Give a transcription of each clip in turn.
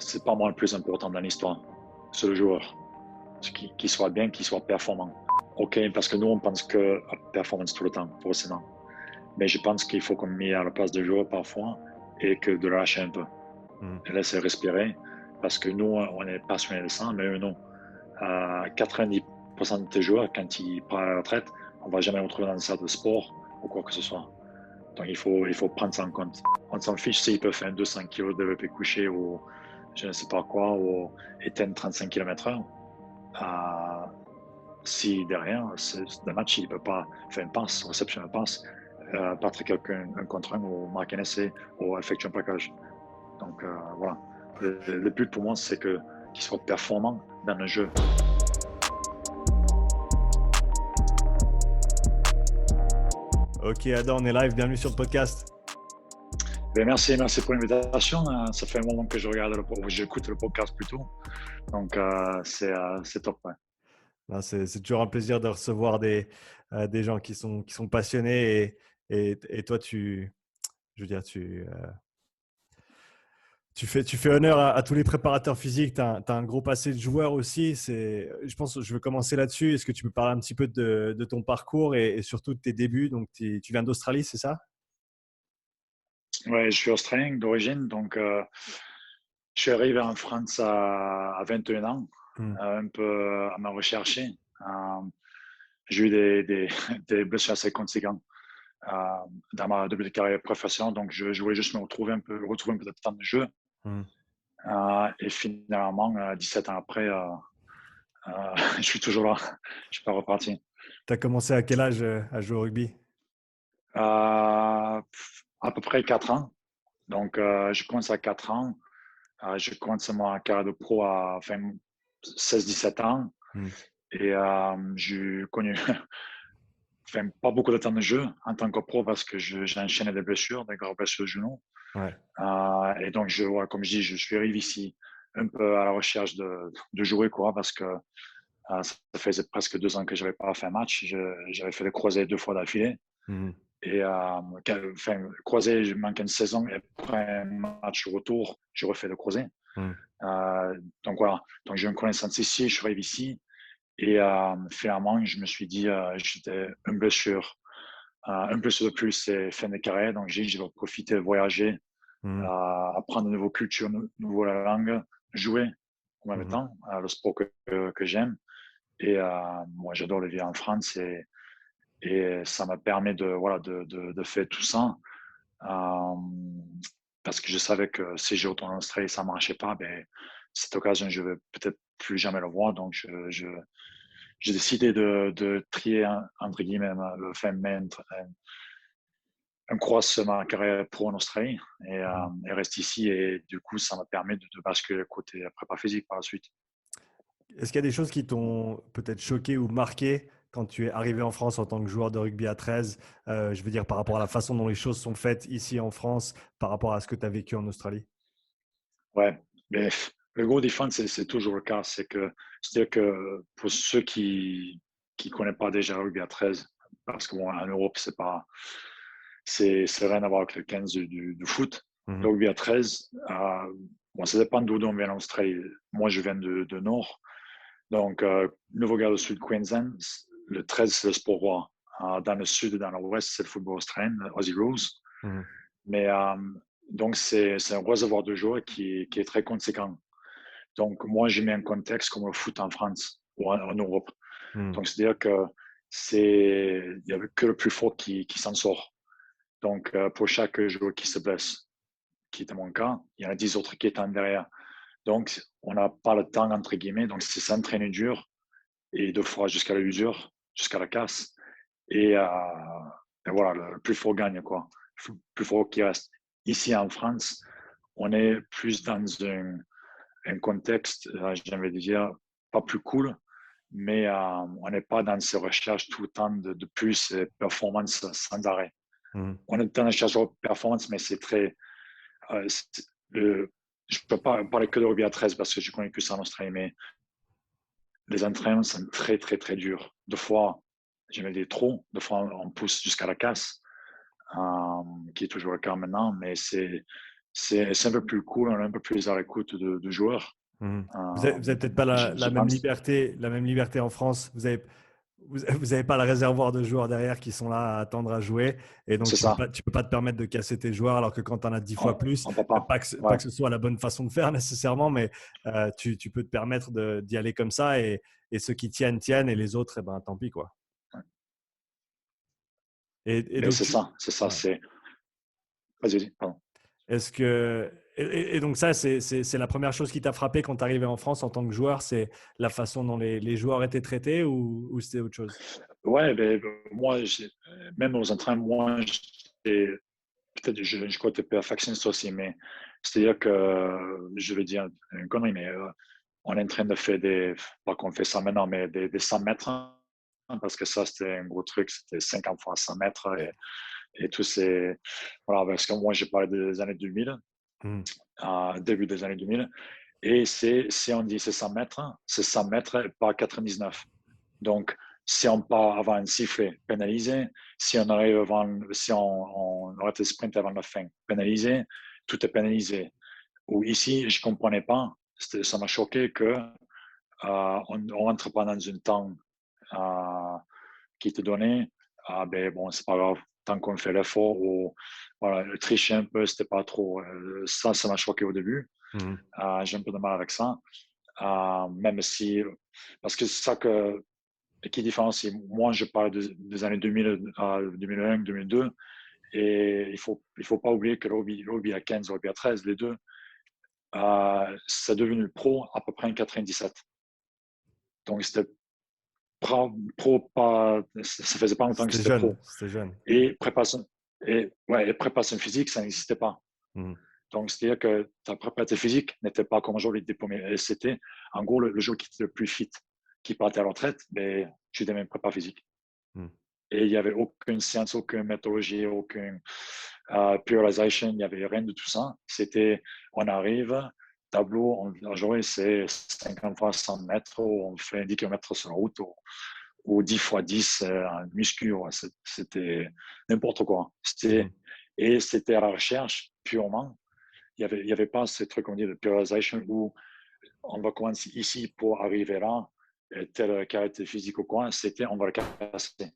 c'est pas moi le plus important dans l'histoire. C'est le joueur. Qu'il soit bien, qu'il soit performant. Ok, parce que nous, on pense que à performance tout le temps, forcément. Mais je pense qu'il faut qu'on mette à la place de joueur parfois et que de lâcher un peu. Mm. Et laisser respirer. Parce que nous, on est passionnés de ça, mais eux, non. 90% de tes joueurs, quand ils partent à la retraite, on ne va jamais les retrouver dans une salle de sport ou quoi que ce soit. Donc, il faut prendre ça en compte. On s'en fiche s'ils peuvent faire un 200 kg de développé couché ou je ne sais pas quoi, ou éteindre 35 km/h. Si derrière, le match, il ne peut pas faire une passe, réception de passe, battre quelqu'un un contre un ou marquer un essai ou effectuer un plaquage. Donc voilà. Le but pour moi, c'est qu'il soit performant dans le jeu. Ok, Adam, on est live. Bienvenue sur le podcast. Ben merci pour l'invitation. Ça fait un moment que j'écoute le podcast plutôt. Donc c'est top. Ouais. C'est toujours un plaisir de recevoir des gens qui sont passionnés et toi, je veux dire, tu fais honneur à tous les préparateurs physiques. Tu as un gros passé de joueur aussi. Je pense que je veux commencer là-dessus. Est-ce que tu peux parler un petit peu de ton parcours et surtout de tes débuts? Donc, tu viens d'Australie, c'est ça? Ouais, je suis australien d'origine, donc je suis arrivé en France à 21 ans, Hmm. un peu à me rechercher. J'ai eu des blessures assez conséquentes dans ma début de carrière professionnelle, donc je voulais juste retrouver un peu de temps de jeu. Hmm. Et finalement, 17 ans après, je suis toujours là. Je suis pas reparti. Tu as commencé à quel âge à jouer au rugby? À peu près 4 ans. Donc, je commence à 4 ans. Je commence ma carrière de pro à 16-17 ans. Hmm. Et j'ai connu pas beaucoup de temps de jeu en tant que pro parce que j'ai enchaîné des blessures, des graves blessures au genou. Ouais. Et donc, comme je dis, je suis arrivé ici un peu à la recherche de jouer, quoi, parce que ça faisait presque 2 ans que je n'avais pas fait un match. J'avais fait le croisé 2 fois d'affilée. Hmm. Et croisé, je manque une saison. Et après un match retour, je refais le croisé. Hmm. Donc voilà. Donc j'ai une connaissance ici, je suis arrivé ici. Et finalement, je me suis dit, j'étais une blessure. Un blessure de plus, c'est fin de carrière. Donc j'ai dit, je vais profiter de voyager, Hmm. apprendre de nouvelles cultures, nouvelles langues, jouer en même Hmm. temps, le sport que j'aime. Et moi, j'adore le vivre en France et ça m'a permis de faire tout ça. Parce que je savais que si j'ai retourné en Australie et ça ne marchait pas, ben, cette occasion, je ne vais peut-être plus jamais le voir. Donc, j'ai décidé de trier, entre guillemets, faire un cross ma carrière pro en Australie Hmm. et reste ici. Et du coup, ça m'a permis de basculer côté prépa physique par la suite. Est-ce qu'il y a des choses qui t'ont peut-être choqué ou marqué quand tu es arrivé en France en tant que joueur de rugby à 13? Je veux dire, par rapport à la façon dont les choses sont faites ici en France, par rapport à ce que tu as vécu en Australie? Ouais, mais le gros défense, c'est toujours le cas. C'est-à-dire que pour ceux qui ne connaissent pas déjà le rugby à 13, parce qu'en Europe, c'est rien à voir avec le 15 du foot. Le Mhm. rugby à 13, bon, ça dépend d'où on vient en Australie. Moi, je viens de Nord. Donc, Nouveau-Galles Sud, Queensland, le 13, c'est le sport roi. Dans le sud et dans l'ouest, c'est le football australien, Aussie Rules. Mhm. Mais donc, c'est un réservoir de joueurs qui est très conséquent. Donc, moi, j'ai mis un contexte comme le foot en France ou en Europe. Mhm. Donc, c'est-à-dire que il n'y avait que le plus fort qui s'en sort. Donc, pour chaque joueur qui se blesse, qui était mon cas, il y en a 10 autres qui étaient en derrière. Donc, on n'a pas le temps, entre guillemets. Donc, c'est s'entraîner dur et 2 fois jusqu'à l'usure, jusqu'à la casse. Et voilà, le plus fort gagne, quoi. Le plus fort qui reste. Ici, en France, on est plus dans un contexte, j'ai envie de dire, pas plus cool, mais on n'est pas dans ces recherches tout le temps de plus et performance sans arrêt. Mhm. On est dans la recherche de performance, mais c'est très. Je ne peux pas parler que de rugby à 13 parce que je connais que ça en Australie, mais les entraînements sont très, très, très durs. Deux fois, j'aimais des trop. Deux fois, on pousse jusqu'à la casse, qui est toujours le cas maintenant, mais c'est un peu plus cool, on est un peu plus à l'écoute de joueurs. Mhm. Vous avez peut-être pas Je pense. la même liberté en France. Vous avez pas le réservoir de joueurs derrière qui sont là à attendre à jouer. Et donc, C'est ça. tu peux pas te permettre de casser tes joueurs alors que quand tu en as 10 fois plus, On peut pas. pas Ouais. que ce soit la bonne façon de faire nécessairement, mais tu peux te permettre d'y aller comme ça et ceux qui tiennent, tiennent et les autres, eh ben, tant pis, quoi. Et Mais donc, c'est ça. C'est ça. ouais. C'est. Vas-y, pardon. Est-ce que et donc ça c'est la première chose qui t'a frappé quand tu arrivé en France en tant que joueur, c'est la façon dont les joueurs étaient traités ou c'était autre chose? Ouais, ben, moi, même aux entraînements, moi, peut-être je crois que tu es perfectionniste aussi, mais c'est-à-dire que, je vais dire une connerie, mais on est en train de faire pas qu'on fait ça maintenant, mais des 100 mètres, hein, parce que ça, c'était un gros truc, c'était 50 fois 100 mètres et tous ces. Voilà, parce que moi, j'ai parlé des années 2000, Mmh. début des années 2000, et si on dit c'est 100 mètres et pas 99. Donc, si on part avant un sifflet, pénalisé. Si on arrive avant, si on arrête le sprint avant la fin, pénalisé. Tout est pénalisé. Ou ici, je ne comprenais pas. Ça m'a choqué que on ne rentre pas dans un temps qui te donnait. Ah ben bon, c'est pas grave. Tant qu'on fait l'effort ou voilà, le tricher un peu, c'était pas trop. Ça m'a choqué au début. Mmh. J'ai un peu de mal avec ça. Même si, parce que c'est ça qui différencie. Moi, je parle des années 2000 à 2001, 2002, et il faut pas oublier que le rugby à 15, le rugby à 13, les deux, c'est devenu pro à peu près en 97. Donc, c'était pro pas, ça faisait pas longtemps que C'était c'était jeune, pro. c'était jeune. Et préparation physique, ça n'existait pas. Mmh. Donc, c'est-à-dire que ta préparation physique n'était pas comme aujourd'hui diplômé. Et c'était, en gros, le joueur qui était le plus fit, qui partait à la retraite, mais tu n'étais même prépa physique. Mmh. Et il n'y avait aucune science, aucune méthodologie, aucune purification, il n'y avait rien de tout ça. C'était, on arrive, tableau, la journée, c'est 50 fois 100 mètres, on fait 10 km sur la route, ou 10 fois 10 en muscu. C'était n'importe quoi. Mmh. Et c'était à la recherche purement. Il y avait pas ce truc qu'on dit de purification où on va commencer ici pour arriver là, telle qualité physique ou quoi. C'était on va le casser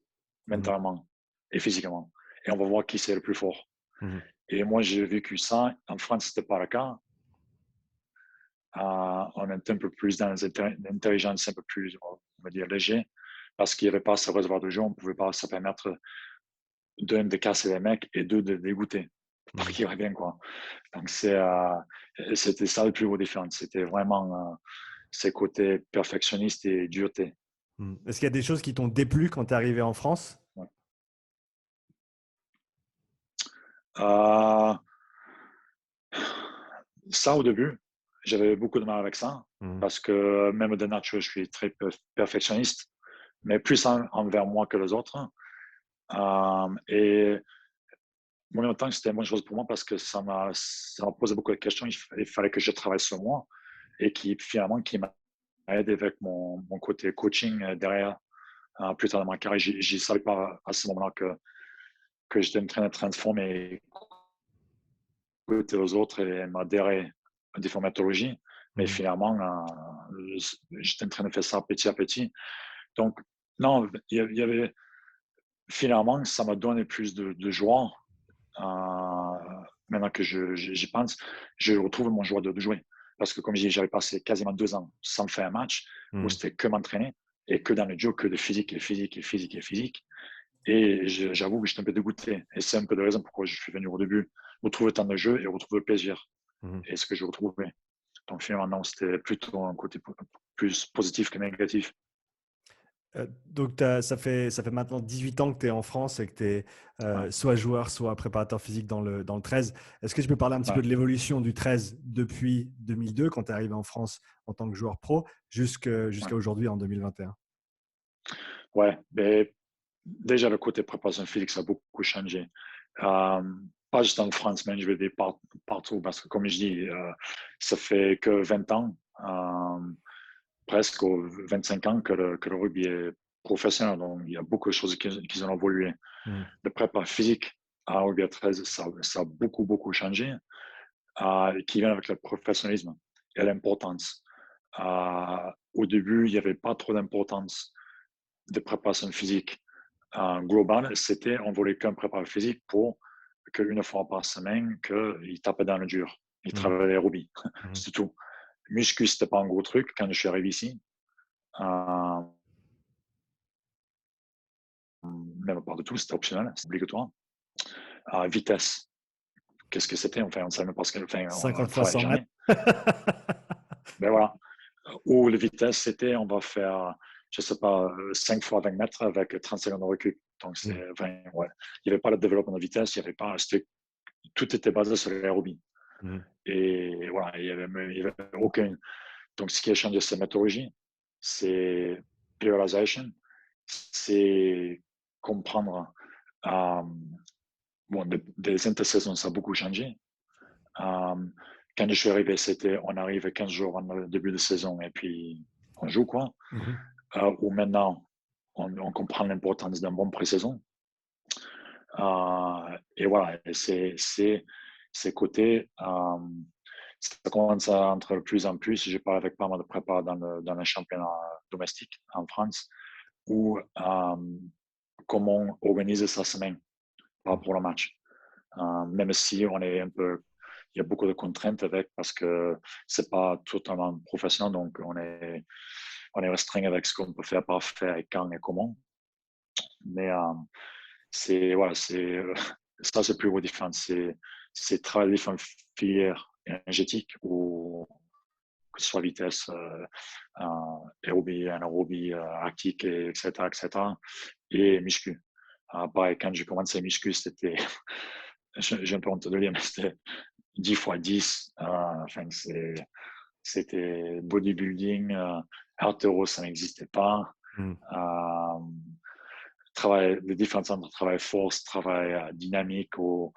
Mmh. mentalement et physiquement. Et on va voir qui c'est le plus fort. Mmh. Et moi, j'ai vécu ça. En France, c'était pas le cas. On était un peu plus dans l'intelligence, un peu plus, on va dire, léger, parce qu'il n'y avait pas ce réservoir de jeu. On ne pouvait pas se permettre, d'un, de casser les mecs et deux, de dégoûter. Pour Mmh. qu'ils reviennent, quoi. Donc, c'était ça le plus gros différence. C'était vraiment ces côtés perfectionnistes et dureté. Mmh. Est-ce qu'il y a des choses qui t'ont déplu quand tu es arrivé en France? Ouais. Euh, Ça, au début, j'avais beaucoup de mal avec ça Mmh. parce que même de nature, je suis très perfectionniste, mais plus envers moi que les autres. Et en même temps, c'était une bonne chose pour moi parce que ça m'a posé beaucoup de questions. Il fallait que je travaille sur moi et finalement, qui m'a aidé avec mon côté coaching derrière, plus tard dans ma carrière. Je ne savais pas à ce moment-là que j'étais en train de transformer aux autres et m'adhérer à des formatologies. Mais Mmh. finalement, j'étais en train de faire ça petit à petit. Donc, non, il y avait, finalement, ça m'a donné plus de joie. Maintenant que j'y pense, je retrouve mon joie de jouer. Parce que, comme je dis, j'avais passé quasiment 2 ans sans faire un match où Mmh. c'était que m'entraîner et que dans le jeu, que de physique et physique et physique et physique. Et j'avoue que j'étais un peu dégoûté. Et c'est un peu de la raison pourquoi je suis venu au début, retrouver le temps de jeu et retrouver le plaisir. Mmh. Et ce que je retrouvais. Donc finalement, non, c'était plutôt un côté plus positif que négatif. Donc, ça fait maintenant 18 ans que tu es en France et que tu es Ouais, soit joueur, soit préparateur physique dans le 13. Est-ce que tu peux parler un petit peu ouais, de l'évolution du 13 depuis 2002, quand tu es arrivé en France en tant que joueur pro, ouais. jusqu'à aujourd'hui en 2021? Ouais, mais déjà le côté préparation physique, ça a beaucoup changé. Euh, Pas juste en France, mais je vais dire partout, parce que comme je dis, ça fait que 20 ans, presque 25 ans que le rugby est professionnel. Donc il y a beaucoup de choses qui ont évolué. Mmh. Le prépa physique à rugby à 13, ça a beaucoup, beaucoup changé. qui vient avec le professionnalisme et l'importance. Au début, il n'y avait pas trop d'importance de préparation physique. Global, c'était on voulait qu'un préparateur physique pour qu'une fois par semaine, qu'il tapait dans le dur. Il Mhm. travaillait aérobie. Mhm. C'est tout. Muscu, c'était pas un gros truc. Quand je suis arrivé ici, euh, même pas du tout, c'était optionnel, c'est obligatoire. Vitesse, qu'est-ce que c'était? Enfin, on ne savait même pas ce qu'on on 50 ne fois travaillait 100 mètres. jamais. Mais voilà. Ou la vitesse, c'était on va faire, je ne sais pas, 5 fois 20 mètres avec 30 secondes de recul. Donc, Mhm. ouais. Il n'y avait pas de développement de vitesse, il y avait pas, tout était basé sur l'aérobie. Mhm. Et voilà, il n'y avait aucun. Donc, ce qui a changé, c'est la méthodologie, c'est periodization, c'est comprendre. Euh, bon, des intersaisons, ça a beaucoup changé. Quand je suis arrivé, c'était on arrive 15 jours avant le début de saison et puis on joue, quoi. Mhm. Ou maintenant, on comprend l'importance d'un bon pré-saison. Et voilà, c'est côté, ça commence à entrer de plus en plus. J'ai parlé avec pas mal de prépa dans le championnat domestique en France, où comment organiser sa semaine par rapport au match. Même si on est un peu, il y a beaucoup de contraintes avec parce que c'est pas totalement professionnel, donc on est restreint avec ce qu'on peut faire, pas faire et quand et comment. Mais c'est voilà, ça c'est plus gros différence. C'est travailler différentes filières énergétiques ou que ce soit vitesse, aérobie, anaérobie, lactique, etc., etc. Et muscu. Pareil, quand j'ai commencé muscu, c'était, j'ai un peu honte de le dire, mais c'était 10 fois 10. Enfin, c'était bodybuilding, haltéro, ça n'existait pas. Mhm. Euh, les différents centres de travail force, travail dynamique, ou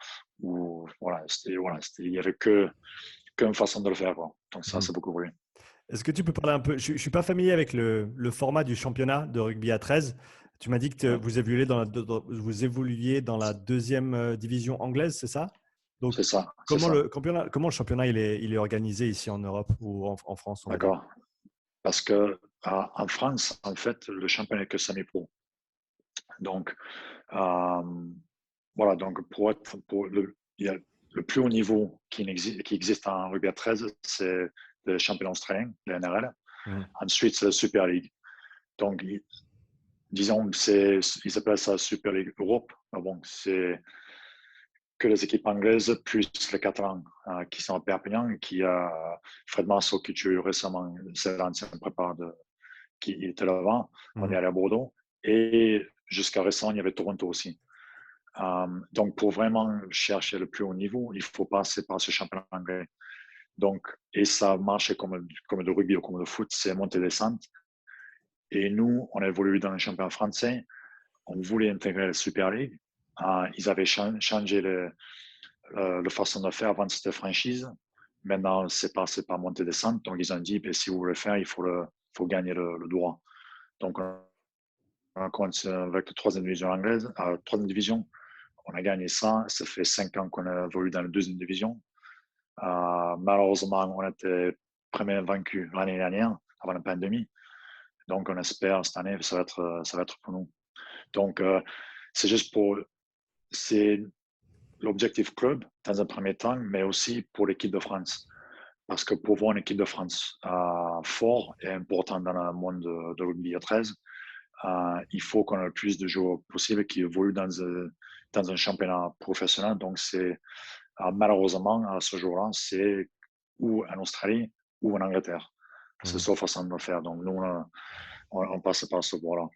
voilà, il n'y avait qu'une façon de le faire, quoi. Donc ça, Mhm. c'est beaucoup voulu. Est-ce que tu peux parler un peu? Je ne suis pas familier avec le format du championnat de rugby à 13. Tu m'as dit que Ouais, vous évoluiez dans la deuxième division anglaise, c'est ça? Donc, c'est ça, c'est ça. comment le championnat il est organisé ici en Europe ou en France, on va dire? D'accord. Parce que en France, en fait, le championnat est que semi-pro. Donc, euh, voilà, donc il y a le plus haut niveau qui existe en rugby à 13, c'est le championnat australien, le NRL. Mhm. Ensuite, c'est la Super League. Donc, disons, ils appellent ça Super League Europe. Mais bon, c'est que les équipes anglaises plus les Catalans qui sont à Perpignan et qui a Fred Masso qui tue récemment, c'est l'ancien préparateur qui était là-bas. On est Mhm. allé à Bordeaux. Et jusqu'à récemment, il y avait Toronto aussi. Donc, pour vraiment chercher le plus haut niveau, il faut passer par ce championnat anglais. Donc, et ça marche comme de rugby ou comme de foot, c'est montée-descente. Et nous, on a évolué dans le championnat français. On voulait intégrer la Super League. Ils avaient changé la façon de faire. Avant, c'était franchise. Maintenant, c'est pas montée-descente. Donc, ils ont dit, ben, si vous voulez le faire, faut gagner le droit. Donc, on commence avec la troisième division anglaise. Troisième division, on a gagné ça. Ça fait 5 ans qu'on a évolué dans la deuxième division. Malheureusement, on était premier vaincu l'année dernière, avant la pandémie. Donc, on espère cette année, ça va être pour nous. Donc, c'est juste c'est l'objectif club dans un premier temps, mais aussi pour l'équipe de France. Parce que pour voir une équipe de France fort et important dans le monde de rugby à 13, il faut qu'on ait le plus de joueurs possible qui évoluent dans un championnat professionnel. Donc, c'est malheureusement, à ce jour-là, c'est ou en Australie ou en Angleterre. C'est la Mhm. seule façon de le faire. Donc, nous, on passe par ce bois-là.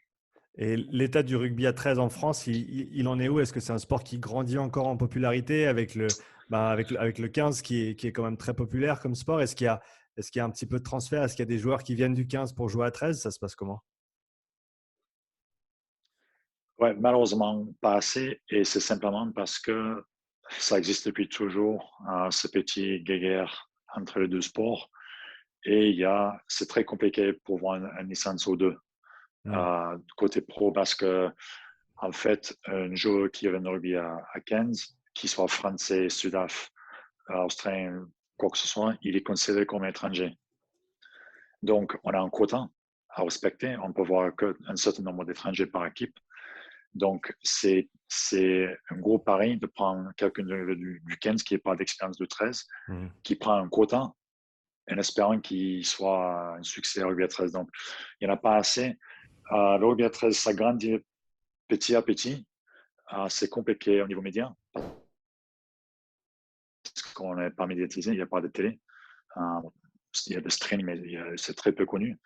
Et l'état du rugby à 13 en France, il en est où? Est-ce que c'est un sport qui grandit encore en popularité avec avec le 15 qui est quand même très populaire comme sport? Est-ce qu'il y a un petit peu de transfert? Est-ce qu'il y a des joueurs qui viennent du 15 pour jouer à 13? Ça se passe comment? Ouais, malheureusement, pas assez. Et c'est simplement parce que ça existe depuis toujours, ce petit guéguerre entre les deux sports. Et c'est très compliqué pour voir une licence aux deux. Hmm. Côté pro, parce que, en fait, un joueur qui vient de rugby à 15, qu'il soit français, sudaf, australien, quoi que ce soit, il est considéré comme étranger. Donc, on a un quota à respecter. On peut voir qu'un certain nombre d'étrangers par équipe. Donc, c'est un gros pari de prendre quelqu'un du 15 qui n'a pas d'expérience de 13, qui prend un quota en espérant qu'il soit un succès à rugby à 13. Donc, il n'y en a pas assez. Le rugby à 13, ça grandit petit à petit. C'est compliqué au niveau média parce qu'on n'est pas médiatisé, il n'y a pas de télé. Il y a des streams, mais c'est très peu connu.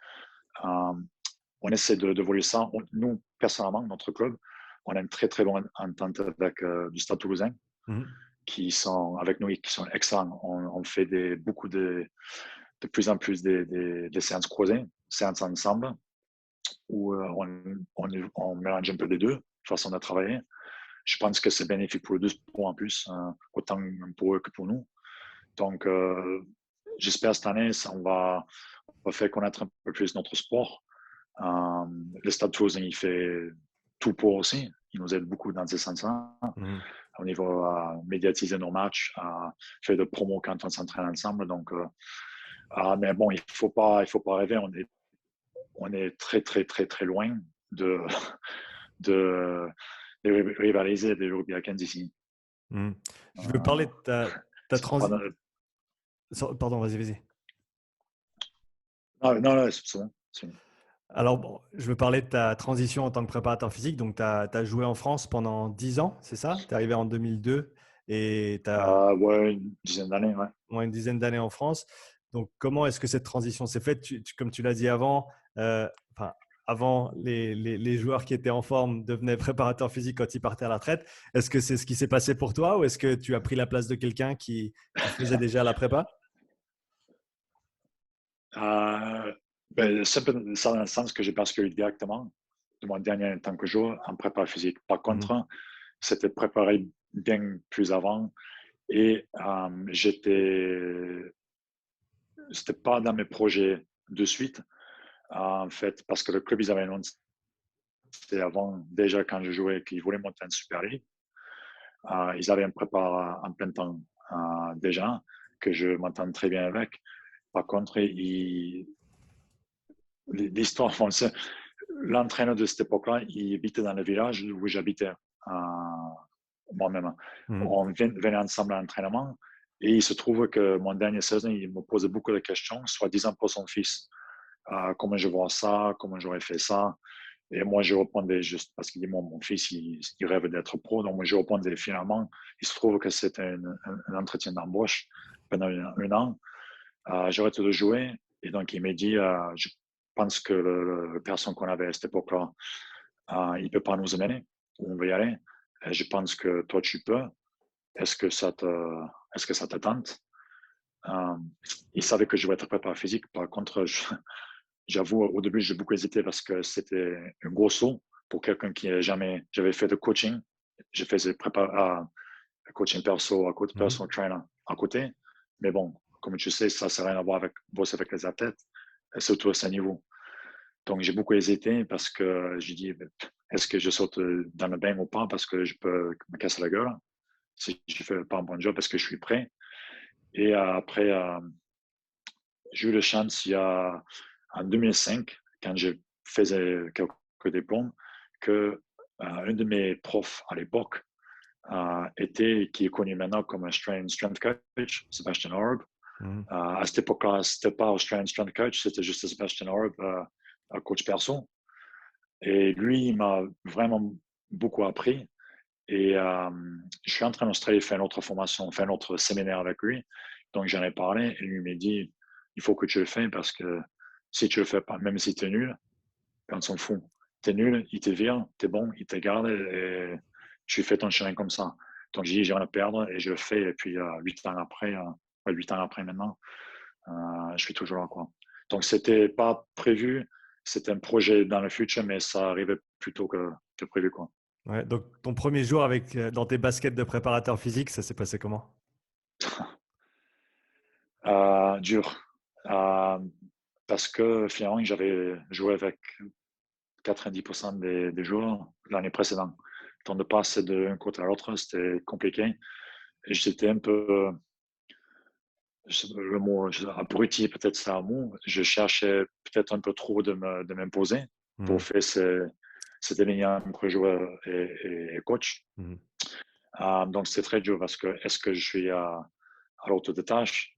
On essaie de voler ça. Nous, personnellement, notre club, on a une très très bonne entente avec du Stade Toulousain, qui sont avec nous et qui sont excellents. On fait beaucoup de plus en plus des séances croisées, séances ensemble, où on mélange un peu les deux façons de travailler. Je pense que c'est bénéfique pour les deux sports en plus, autant pour eux que pour nous. Donc, j'espère cette année, on va faire connaître un peu plus notre sport. Le Stade Toulousain, il fait tout pour aussi. Il nous aide beaucoup dans ce sens-là. Au niveau médiatiser nos matchs, faire de promo quand on s'entraîne ensemble. Donc, mais bon, il faut pas rêver. On est très, très, très, très loin de rivaliser des rugby à 15 ici. Je veux parler de ta transition. Pardon, vas-y. Non, c'est bon. Alors, bon, je veux parler de ta transition en tant que préparateur physique. Donc, tu as joué en France pendant 10 ans, c'est ça? Tu es arrivé en 2002 et tu as ouais, une dizaine d'années, ouais. Une dizaine d'années en France. Donc, comment est-ce que cette transition s'est faite? Comme tu l'as dit avant, avant, les joueurs qui étaient en forme devenaient préparateurs physiques quand ils partaient à la retraite. Est-ce que c'est ce qui s'est passé pour toi ou est-ce que tu as pris la place de quelqu'un qui faisait déjà la prépa? C'est dans le sens que j'ai basculé directement de mon dernier temps que joueur en prépa physique. Par contre, c'était préparé bien plus avant et c'était pas dans mes projets de suite, en fait, parce que le club, ils avaient annoncé avant, déjà quand je jouais, qu'ils voulaient monter en Super League. Ils avaient un prépa en plein temps déjà, que je m'entends très bien avec. Par contre, l'histoire, l'entraîneur de cette époque-là, il habitait dans le village où j'habitais moi-même. On venait ensemble à l'entraînement et il se trouve que mon dernier saison, il me posait beaucoup de questions, soi-disant pour son fils. Comment je vois ça, comment j'aurais fait ça. Et moi, je répondais juste parce qu'il dit, mon fils, il rêve d'être pro. Donc, moi, je répondais finalement. Il se trouve que c'était un entretien d'embauche pendant un an. J'arrête de jouer. Et donc, il m'a dit, je pense que la personne qu'on avait à cette époque-là, il ne peut pas nous amener. On va y aller. Et je pense que toi, tu peux. Est-ce que ça te tente? Il savait que je voulais être prépa physique. Par contre, j'avoue, au début, j'ai beaucoup hésité parce que c'était un gros saut pour quelqu'un qui n'a jamais. J'avais fait de coaching. J'ai fait coaching perso à côté, personal trainer à côté. Mais bon, comme tu sais, ça n'a rien à voir avec bosser avec les athlètes, surtout à ce niveau. Donc, j'ai beaucoup hésité parce que j'ai dit, est-ce que je saute dans le bain ou pas parce que je peux me casser la gueule si je ne fais pas un bon job parce que je suis prêt. Et après, j'ai eu la chance en 2005, quand je faisais quelques diplômes, que un de mes profs à l'époque qui est connu maintenant comme un strength coach, Sébastien Orb. À cette époque-là, ce n'était pas Australian Strength Coach, c'était juste Sébastien Orb, coach perso. Et lui, il m'a vraiment beaucoup appris. Et je suis entré en Australie faire une autre formation, faire un autre séminaire avec lui. Donc, j'en ai parlé et lui m'a dit, il faut que tu le fasses parce que si tu le fais pas, même si tu es nul, on s'en fout. Tu es nul, il te vire, tu es bon, il te garde et tu fais ton chemin comme ça. Donc, j'ai dit, j'ai rien à perdre et je le fais. Et puis, 8 ans après maintenant, je suis toujours là, quoi. Donc, c'était pas prévu. C'était un projet dans le futur, mais ça arrivait plus tôt que prévu, quoi. Ouais, donc, ton premier jour dans tes baskets de préparateur physique, ça s'est passé comment? Dur. Parce que finalement, j'avais joué avec 90% des joueurs l'année précédente. Donc, de passer d'un côté à l'autre, c'était compliqué. Et j'étais un peu le mot abruti, peut-être c'est un mot. Je cherchais peut-être un peu trop de m'imposer pour Mhm. faire cette ligne entre joueur et coach. Mhm. Donc, c'est très dur parce que est-ce que je suis à l'autre des tâches?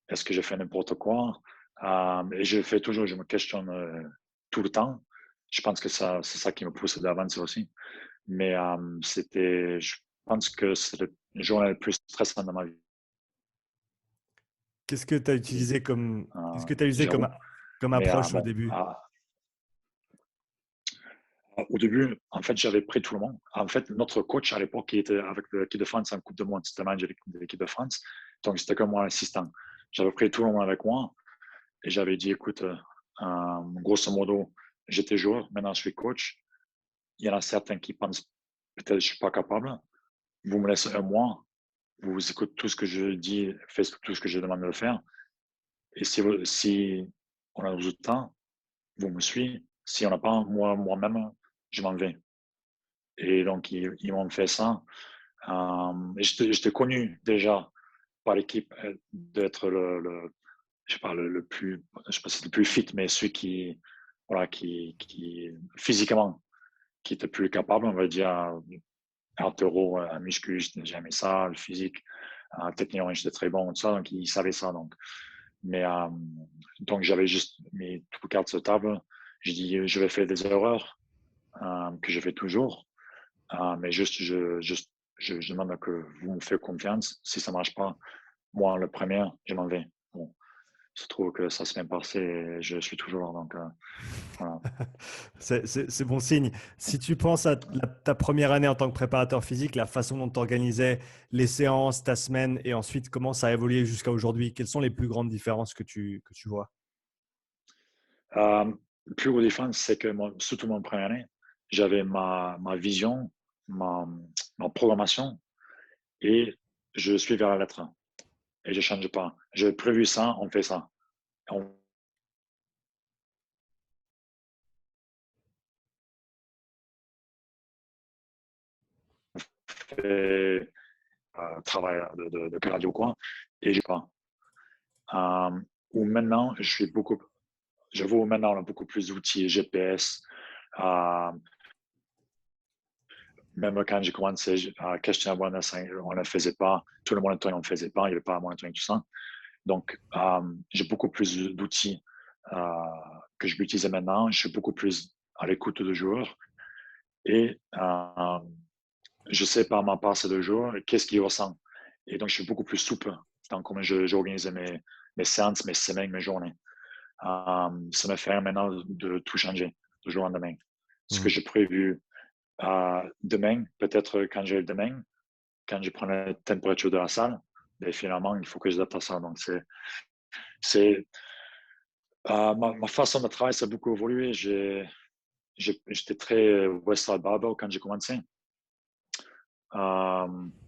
Est-ce que je fais n'importe quoi? Et je me questionne tout le temps. Je pense que c'est ça qui me pousse d'avancer aussi. Mais je pense que c'est le journée le plus stressant de ma vie. Qu'est-ce que tu as utilisé comme, qu'est-ce que tu as usé comme, J'avoue. comme Mais approche au bon, début? au début, en fait, j'avais pris tout le monde. En fait, notre coach à l'époque, qui était avec l'équipe de France en Coupe de Monde, c'était le manager de l'équipe de France. Donc, c'était comme moi l'assistant. J'avais pris tout le monde avec moi et j'avais dit, écoute, grosso modo, j'étais joueur, maintenant je suis coach. Il y en a certains qui pensent peut-être que je ne suis pas capable. Vous me laissez un mois, vous écoutez tout ce que je dis, faites tout ce que je demande de faire. Et si on a le résultat, vous me suivez. Si on n'a pas, moi-même, je m'en vais. Et donc, ils m'ont fait ça. Et j'étais connu déjà par l'équipe d'être je sais pas, le plus, je sais pas si c'est le plus fit, mais celui qui, voilà, qui physiquement, qui était plus capable, on va dire, haltéro, muscu, j'aimais ça, le physique, techniquement, j'étais très bon, tout ça, donc ils savaient ça. Mais, donc j'avais juste mis tout cartes sur table. J'ai dit, je vais faire des erreurs que je fais toujours, mais je demande que vous me faites confiance. Si ça marche pas, moi, le premier, je m'en vais. Bon, je trouve que ça s'est bien passé et je suis toujours là. Donc, voilà. C'est bon signe. Si tu penses à ta première année en tant que préparateur physique, la façon dont tu organisais les séances, ta semaine, et ensuite comment ça a évolué jusqu'à aujourd'hui, quelles sont les plus grandes différences que tu vois? Le plus gros différence, c'est que surtout mon première année, j'avais ma vision, ma, ma programmation et je suis vers la lettre et je ne change pas. J'ai prévu ça, on fait ça. On fait travail de cardio, quoi, et je pas. Euh, Où maintenant, j'avoue, maintenant, on a beaucoup plus d'outils GPS. Euh, Même quand j'ai commencé à questionner Wellness, on ne le faisait pas. Tout le monitoring, on ne le faisait pas. Il n'y avait pas de monitoring, tout ça. Donc, j'ai beaucoup plus d'outils euh, que je peux utiliser maintenant. Je suis beaucoup plus à l'écoute de joueurs et je sais par ma passe de joueur qu'est-ce qu'il ressent. Et donc, je suis beaucoup plus souple dans comment j'organise mes séances, mes semaines, mes journées. Ça me fait maintenant de tout changer de jour en demain. Ce que Mhm. j'ai prévu demain, peut-être quand j'ai demain, quand je prends la température de la salle, mais finalement, il faut que je adapte à ça. Donc, c'est ma façon de travailler, ça a beaucoup évolué. J'étais très Westside Barbell quand j'ai commencé.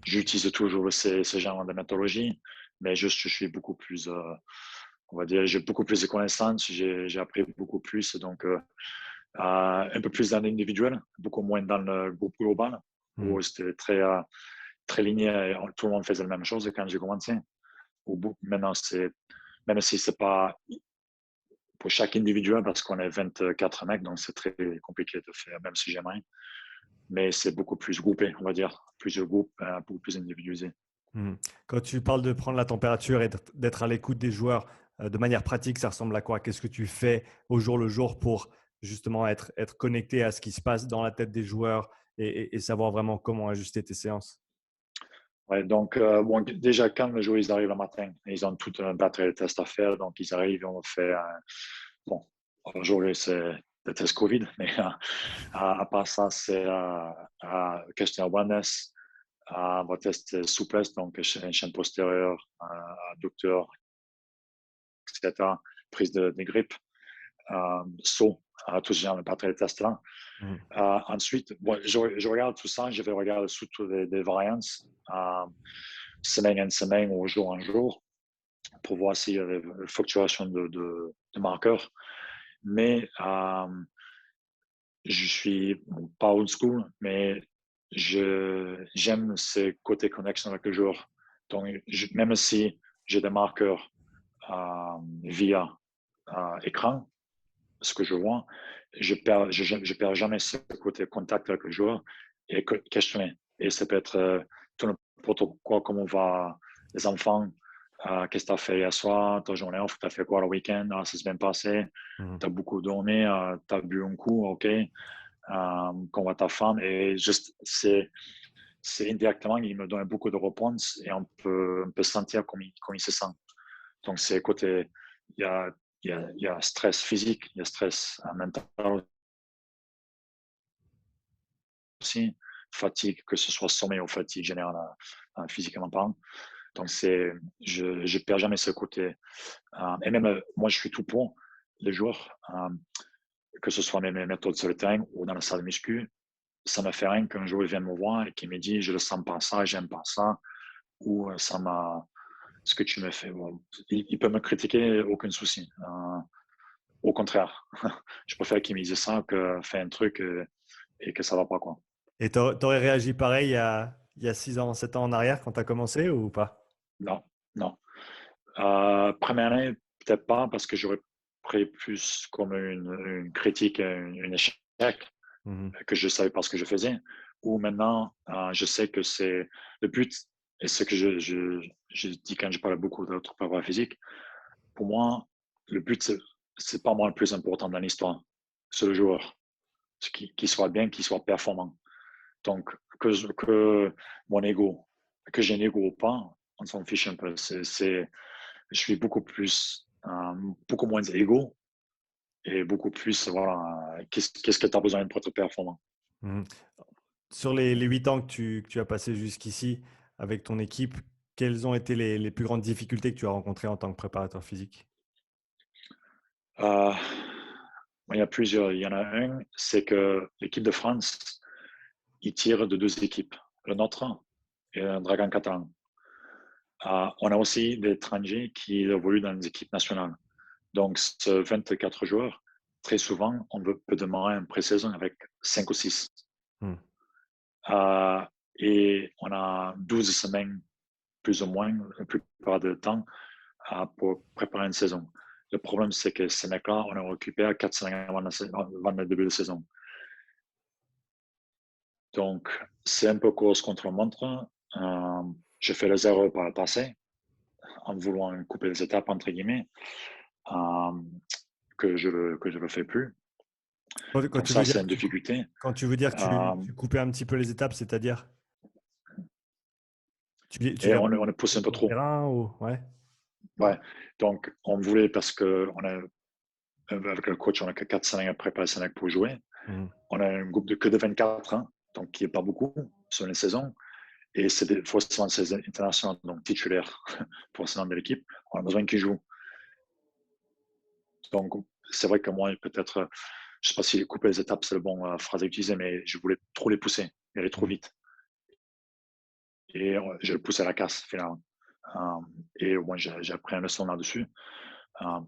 J'utilise toujours ce genre de méthodologie, mais je suis beaucoup plus, on va dire, j'ai beaucoup plus de connaissances, j'ai appris beaucoup plus, donc un peu plus dans l'individuel, beaucoup moins dans le groupe global, Mhm. où c'était très linéaire et tout le monde faisait la même chose quand j'ai commencé. Maintenant, même si c'est pas pour chaque individuel, parce qu'on est 24 mecs, donc c'est très compliqué de faire, même si j'aimerais. Mais c'est beaucoup plus groupé, on va dire, plusieurs groupes, beaucoup plus individualisés. Mhm. Quand tu parles de prendre la température et d'être à l'écoute des joueurs, de manière pratique, ça ressemble à quoi? Qu'est-ce que tu fais au jour le jour pour justement être connecté à ce qui se passe dans la tête des joueurs et savoir vraiment comment ajuster tes séances? Ouais, donc, bon, déjà, quand les joueurs ils arrivent le matin, ils ont tout un batterie de tests à faire. Donc, ils arrivent, on fait, bon, aujourd'hui, c'est le test Covid, mais à part ça, c'est question awareness, votre test souplesse, donc chaîne postérieure, abducteur, etc., prise de grippe, saut, tout ce genre de batterie de tests là. Mhm. Ensuite, bon, je regarde tout ça, je vais regarder surtout des variances, semaine en semaine ou jour en jour, pour voir s'il y avait une fluctuation de marqueurs. Mais je suis bon, pas old school, mais j'aime ce côté connexion avec le joueur. Donc, même si j'ai des marqueurs via écran, ce que je vois. Je perds jamais ce côté contact avec le joueur et questionner. Et ça peut être tout n'importe quoi, comment va les enfants, qu'est-ce que tu as fait hier soir, ta journée off, tu as fait quoi le week-end, ça s'est bien passé, Mhm. tu as beaucoup dormi, tu as bu un coup, ok, comment va ta femme, et juste, c'est indirectement, il me donne beaucoup de réponses et on peut sentir comment il se sent. Donc, c'est côté, il y a, il y a stress physique, il y a stress mental aussi, fatigue, que ce soit sommeil ou fatigue générale physiquement parlant. Donc, je ne perds jamais ce côté. Et même, moi, je suis tout pour les joueurs, que ce soit mes méthodes sur le terrain ou dans la salle de muscu. Ça ne me fait rien qu'un joueur vienne me voir et qu'il me dit je ne le sens pas ça, j'aime pas ça, ou ça m'a. Ce que tu me fais. Bon, il peut me critiquer, aucun souci. Au contraire, je préfère qu'il me dise ça que faire un truc et que ça va pas, quoi. Et t'aurais réagi pareil il y a 6 ans, 7 ans en arrière quand tu as commencé ou pas? Non, non. Première année, peut-être pas, parce que j'aurais pris plus comme une critique, un échec, Mhm. que je savais pas ce que je faisais. Ou maintenant, je sais que c'est le but, et ce que je dis quand je parle beaucoup d'autres préparateurs physiques, pour moi, le but, c'est pas moi le plus important dans l'histoire. C'est le joueur. Qu'il soit bien, qu'il soit performant. Donc, que mon ego, que j'ai un ego ou pas, on s'en fiche un peu. Je suis beaucoup moins égo et beaucoup plus, voilà, qu'est-ce que tu as besoin pour être performant. Mhm. Sur les 8 ans que tu as passé jusqu'ici avec ton équipe, quelles ont été les plus grandes difficultés que tu as rencontrées en tant que préparateur physique? Euh, il y a plusieurs. Il y en a un, c'est que l'équipe de France, ils tirent de deux équipes, le nôtre et un Dragon catalan. On a aussi des étrangers qui évoluent dans les équipes nationales. Donc, ce 24 joueurs, très souvent, on peut démarrer une pré-saison avec 5 ou 6. Hmm. Euh, et on a 12 semaines, plus ou moins, la plupart du temps, pour préparer une saison. Le problème, c'est que ces mecs-là, on a récupéré 4 semaines avant le début de saison. Donc, c'est un peu course contre montre. J'ai fait les erreurs par le passé, en voulant couper les étapes, entre guillemets, euh, que je ne le fais plus. Quand Donc tu ça, veux dire c'est une difficulté. quand tu veux dire que Euh, tu coupais un petit peu les étapes, c'est-à-dire tu et les on est poussé remettais un peu sur le trop. terrain ou ouais. Ouais. Donc, on voulait, parce que avec le coach, on a que 4 semaines à préparer 5 pour jouer. Mhm. On a un groupe que de 24, hein, donc qui n'est pas beaucoup sur une saison. Et c'est des forcément ces internationaux, donc titulaires, forcément de l'équipe. On a besoin qu'ils jouent. Donc, c'est vrai que moi, peut-être, je ne sais pas si couper les étapes, c'est la bonne phrase à utiliser, mais je voulais trop les pousser, et aller trop Mhm. vite. Et je le pousse à la casse, finalement. Et moi, j'ai appris une leçon là-dessus, qu'on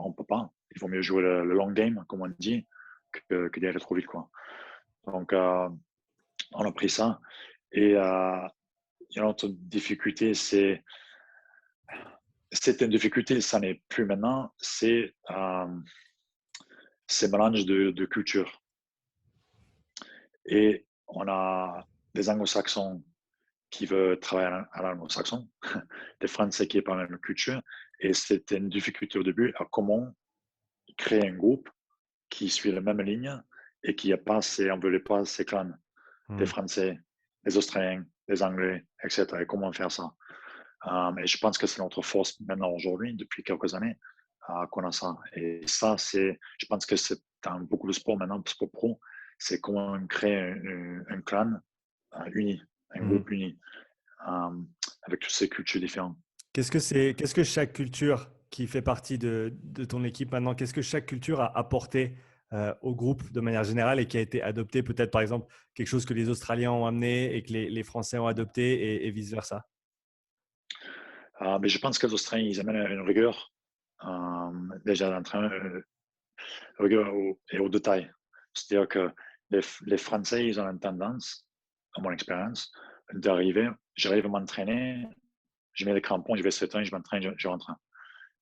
ne peut pas. Il vaut mieux jouer le long game, comme on dit, que d'y aller trop vite, quoi. Donc, on a pris ça. Et il y a une autre difficulté, c'était une difficulté, ça n'est plus maintenant, c'est ces mélanges de culture. Et on a des anglo-saxons qui veulent travailler à l'anglo-saxon, des Français qui parlent la même culture. Et c'était une difficulté au début à comment créer un groupe qui suit la même ligne et qui n'a pas on ne veut pas ces clans des Mhm. Français, des Australiens, des Anglais, etc. Et comment faire ça? Et je pense que c'est notre force maintenant aujourd'hui, depuis quelques années, qu'on a ça. Et ça, je pense que c'est dans beaucoup de sports maintenant, sport pro, c'est comment on crée un clan uni, un Mhm. groupe uni, euh, avec toutes ces cultures différentes. Qu'est-ce que chaque culture qui fait partie de ton équipe maintenant, qu'est-ce que chaque culture a apporté au groupe de manière générale et qui a été adopté, peut-être par exemple quelque chose que les Australiens ont amené et que les Français ont adopté et vice-versa? Mais je pense que les Australiens, ils amènent une rigueur, déjà d'entraînement, rigueur et au détail. C'est-à-dire que les Français, ils ont une tendance, à mon expérience, d'arriver, j'arrive à m'entraîner je mets les crampons, je vais sur le terrain, je m'entraîne, je rentre.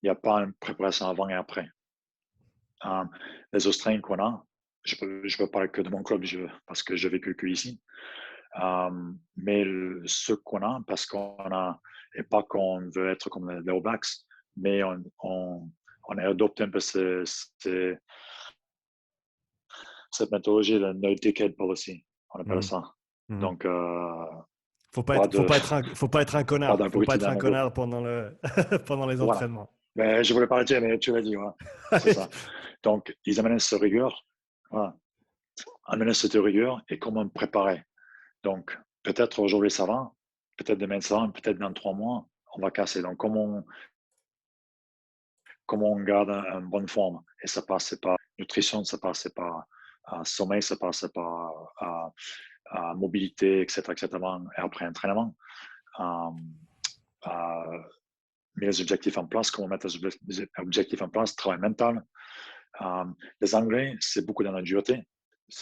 Il n'y a pas une préparation avant et après. Les Australiens qu'on a, je peux parler que de mon club parce que j'ai vécu que ici. Mais ce qu'on a, parce qu'on a, et pas qu'on veut être comme les All Blacks, mais on a adopté un peu cette méthodologie, le no decade policy, on appelle Mhm. ça. Mhm. Donc, Faut pas pas être, faut de, pas être un, faut pas être un pas connard. Faut pas d'abrutis être dans un le groupe. connard pendant les Voilà. entraînements. Mais je voulais pas le dire, mais tu l'as dit, voilà. C'est ça. Donc, ils amènent cette rigueur, voilà. Amener cette rigueur et comment me préparer. Donc, peut-être aujourd'hui ça va, peut-être demain ça va, peut-être dans 3 mois, on va casser. Donc, comment on garde une bonne forme. Et ça passe par nutrition, ça passe par sommeil, ça passe par mobilité, etc., etc. Et après entraînement, euh, euh, mettre les objectifs en place, comment mettre les objectifs en place, travail mental. Euh, les Anglais, c'est beaucoup dans la dureté.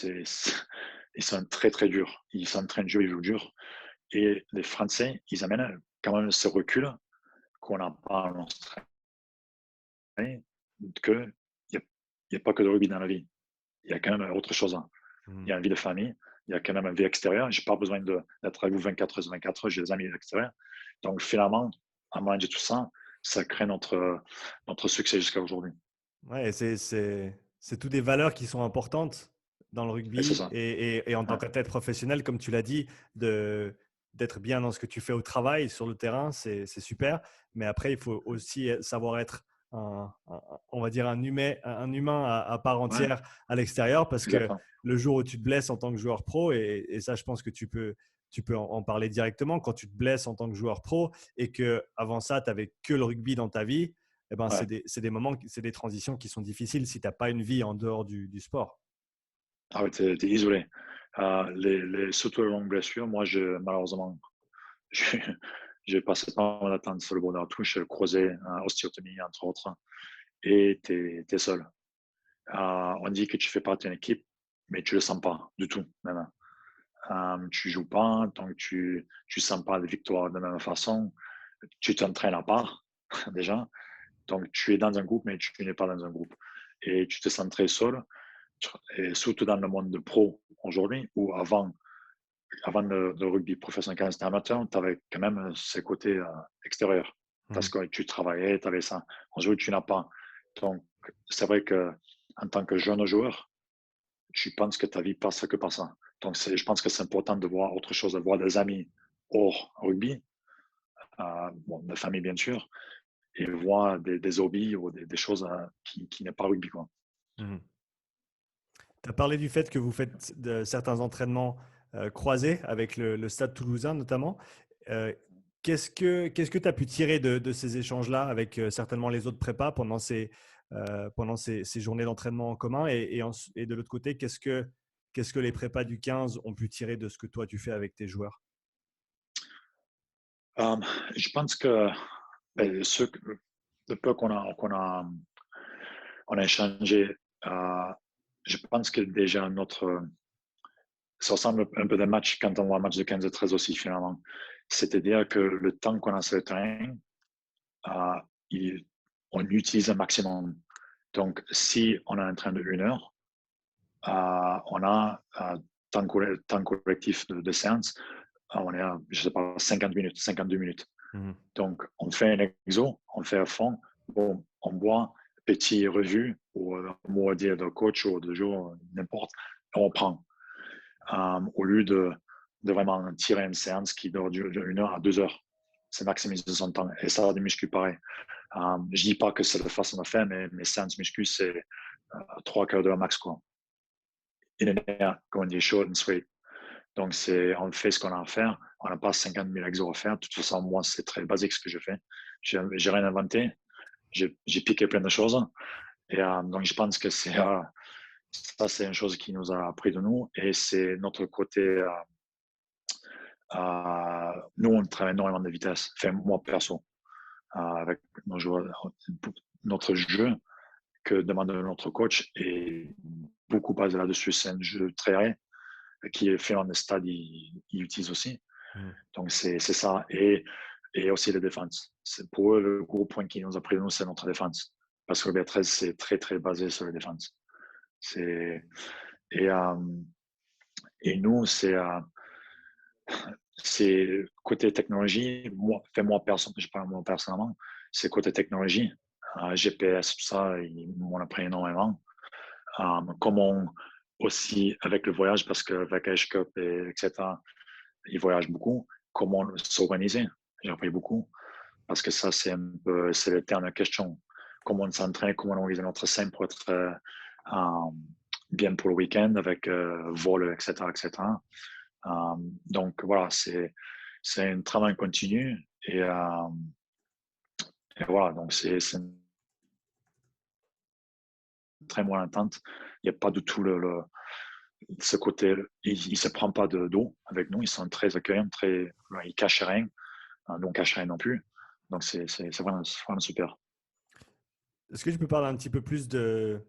Ils sont très, très durs. Ils s'entraînent dur, ils jouent dur. Et les Français, ils amènent quand même ce recul qu'on n'a pas en Australie, qu'il n'y a pas que de rugby dans la vie. Il y a quand même autre chose. Il y a une vie de famille, il y a quand même une vie extérieure. Je n'ai pas besoin d'être avec vous 24 heures sur 24 heures, j'ai des amis extérieurs. Donc finalement, à manger tout ça, ça crée notre succès jusqu'à aujourd'hui. Ouais, c'est toutes des valeurs qui sont importantes dans le Et c'est rugby ça. et en tant Ouais, qu'athlète professionnel, comme tu l'as dit, d'être bien dans ce que tu fais au travail, sur le terrain, c'est super. Mais après, il faut aussi savoir être on va dire un humain à part ouais, entière à l'extérieur parce que exactement. le jour où tu te blesses en tant que joueur pro, et ça, je pense que tu peux en parler directement, quand tu te blesses en tant que joueur pro et que avant ça, tu n'avais que le rugby dans ta vie, eh ben, Ouais. c'est des moments, c'est des transitions qui sont difficiles si tu n'as pas une vie en dehors du sport. Ah ouais, t'es isolé. Surtout les longues blessures, moi, malheureusement, j'ai j'ai passé pas mal de temps sur le bord de la touche, croisé, ostéotomie, entre autres, et tu es seul. On dit que tu fais partie d'une équipe, mais tu le sens pas du tout, même. Tu joues pas, donc tu sens pas les victoires de la même façon. Tu t'entraînes à part, déjà. Donc, tu es dans un groupe, mais tu n'es pas dans un groupe. Et tu te sens très seul, et surtout dans le monde de pro aujourd'hui, où avant le rugby professionnel quand c'était amateur, tu avais quand même ce côté extérieur. Parce Mhm. que tu travaillais, tu avais ça. Aujourd'hui, tu n'as pas. Donc, c'est vrai que en tant que jeune joueur, tu penses que ta vie passe que par ça. Donc, je pense que c'est important de voir autre chose, de voir des amis hors rugby, bon, de famille bien sûr, et voir des hobbies ou des choses qui n'est pas rugby. Quoi. Mhm. Tu as parlé du fait que vous faites certains entraînements croisés avec le Stade toulousain notamment. Euh, qu'est-ce que tu as pu tirer de ces échanges-là avec certainement les autres prépas pendant ces journées d'entraînement en commun et de l'autre côté, qu'est-ce que les prépas du 15 ont pu tirer de ce que toi tu fais avec tes joueurs? Euh, je pense que ben, le peu on a échangé, je pense que déjà ça ressemble un peu d'un match quand on voit un match de 15-13 aussi finalement. C'est-à-dire que le temps qu'on a sur le terrain, euh, on utilise un maximum. Donc, si on a un train de 1 heure, on a temps collectif de séance, on est à, je sais pas, 50 minutes, 52 minutes. Mhm. Donc, on fait un exo, on fait à fond, bon, on boit, petit revue, ou mot à dire de coach ou de jour, n'importe, on prend. Au lieu de vraiment tirer une séance qui dure d'1 heure à 2 heures. C'est maximiser son temps. Et ça, des muscu, pareil. Je dis pas que c'est la façon de faire, mais mes séances muscu, c'est 3 quarts d'heure max, quoi. In and out, comme on dit, short and sweet. Donc, on fait ce qu'on a à faire. On n'a pas 50 000 exos à faire. De toute façon, moi, c'est très basique ce que je fais. J'ai rien inventé. J'ai piqué plein de choses. Et donc, je pense que ça, c'est une chose qui nous a appris de nous. Et c'est notre côté. Nous, on travaille énormément de vitesse. Enfin, moi, perso, avec nos joueurs, notre jeu que demande notre coach est beaucoup basé là-dessus. C'est un jeu très rare qui est fait en stade, il utilise aussi. Mhm. Donc, c'est ça. Et et aussi la défense. Pour eux, le gros point qui nous a pris, nous, c'est notre défense. Parce que le B13, c'est très, très basé sur la défense. Et, euh, et nous, c'est côté technologie. Moi je parle moi personnellement, c'est côté technologie. GPS, tout ça, ils m'ont appris énormément. Comment aussi, avec le voyage, parce que avec Age Cup, etc., ils voyagent beaucoup, comment s'organiser. J'ai appris beaucoup. Parce que ça, c'est le terme de question. Comment on s'entraîne, comment on organise notre scène pour être bien pour le week-end avec vol, etc., etc. Donc voilà, c'est un travail continu et voilà, donc c'est une très bonne entente. Il n'y a pas du tout ce côté, il ne se prend pas d'eau avec nous, ils sont très accueillants, ils ne cachent rien, nous on ne cache rien non plus. Donc c'est vraiment super. Est-ce que tu peux parler un petit peu plus de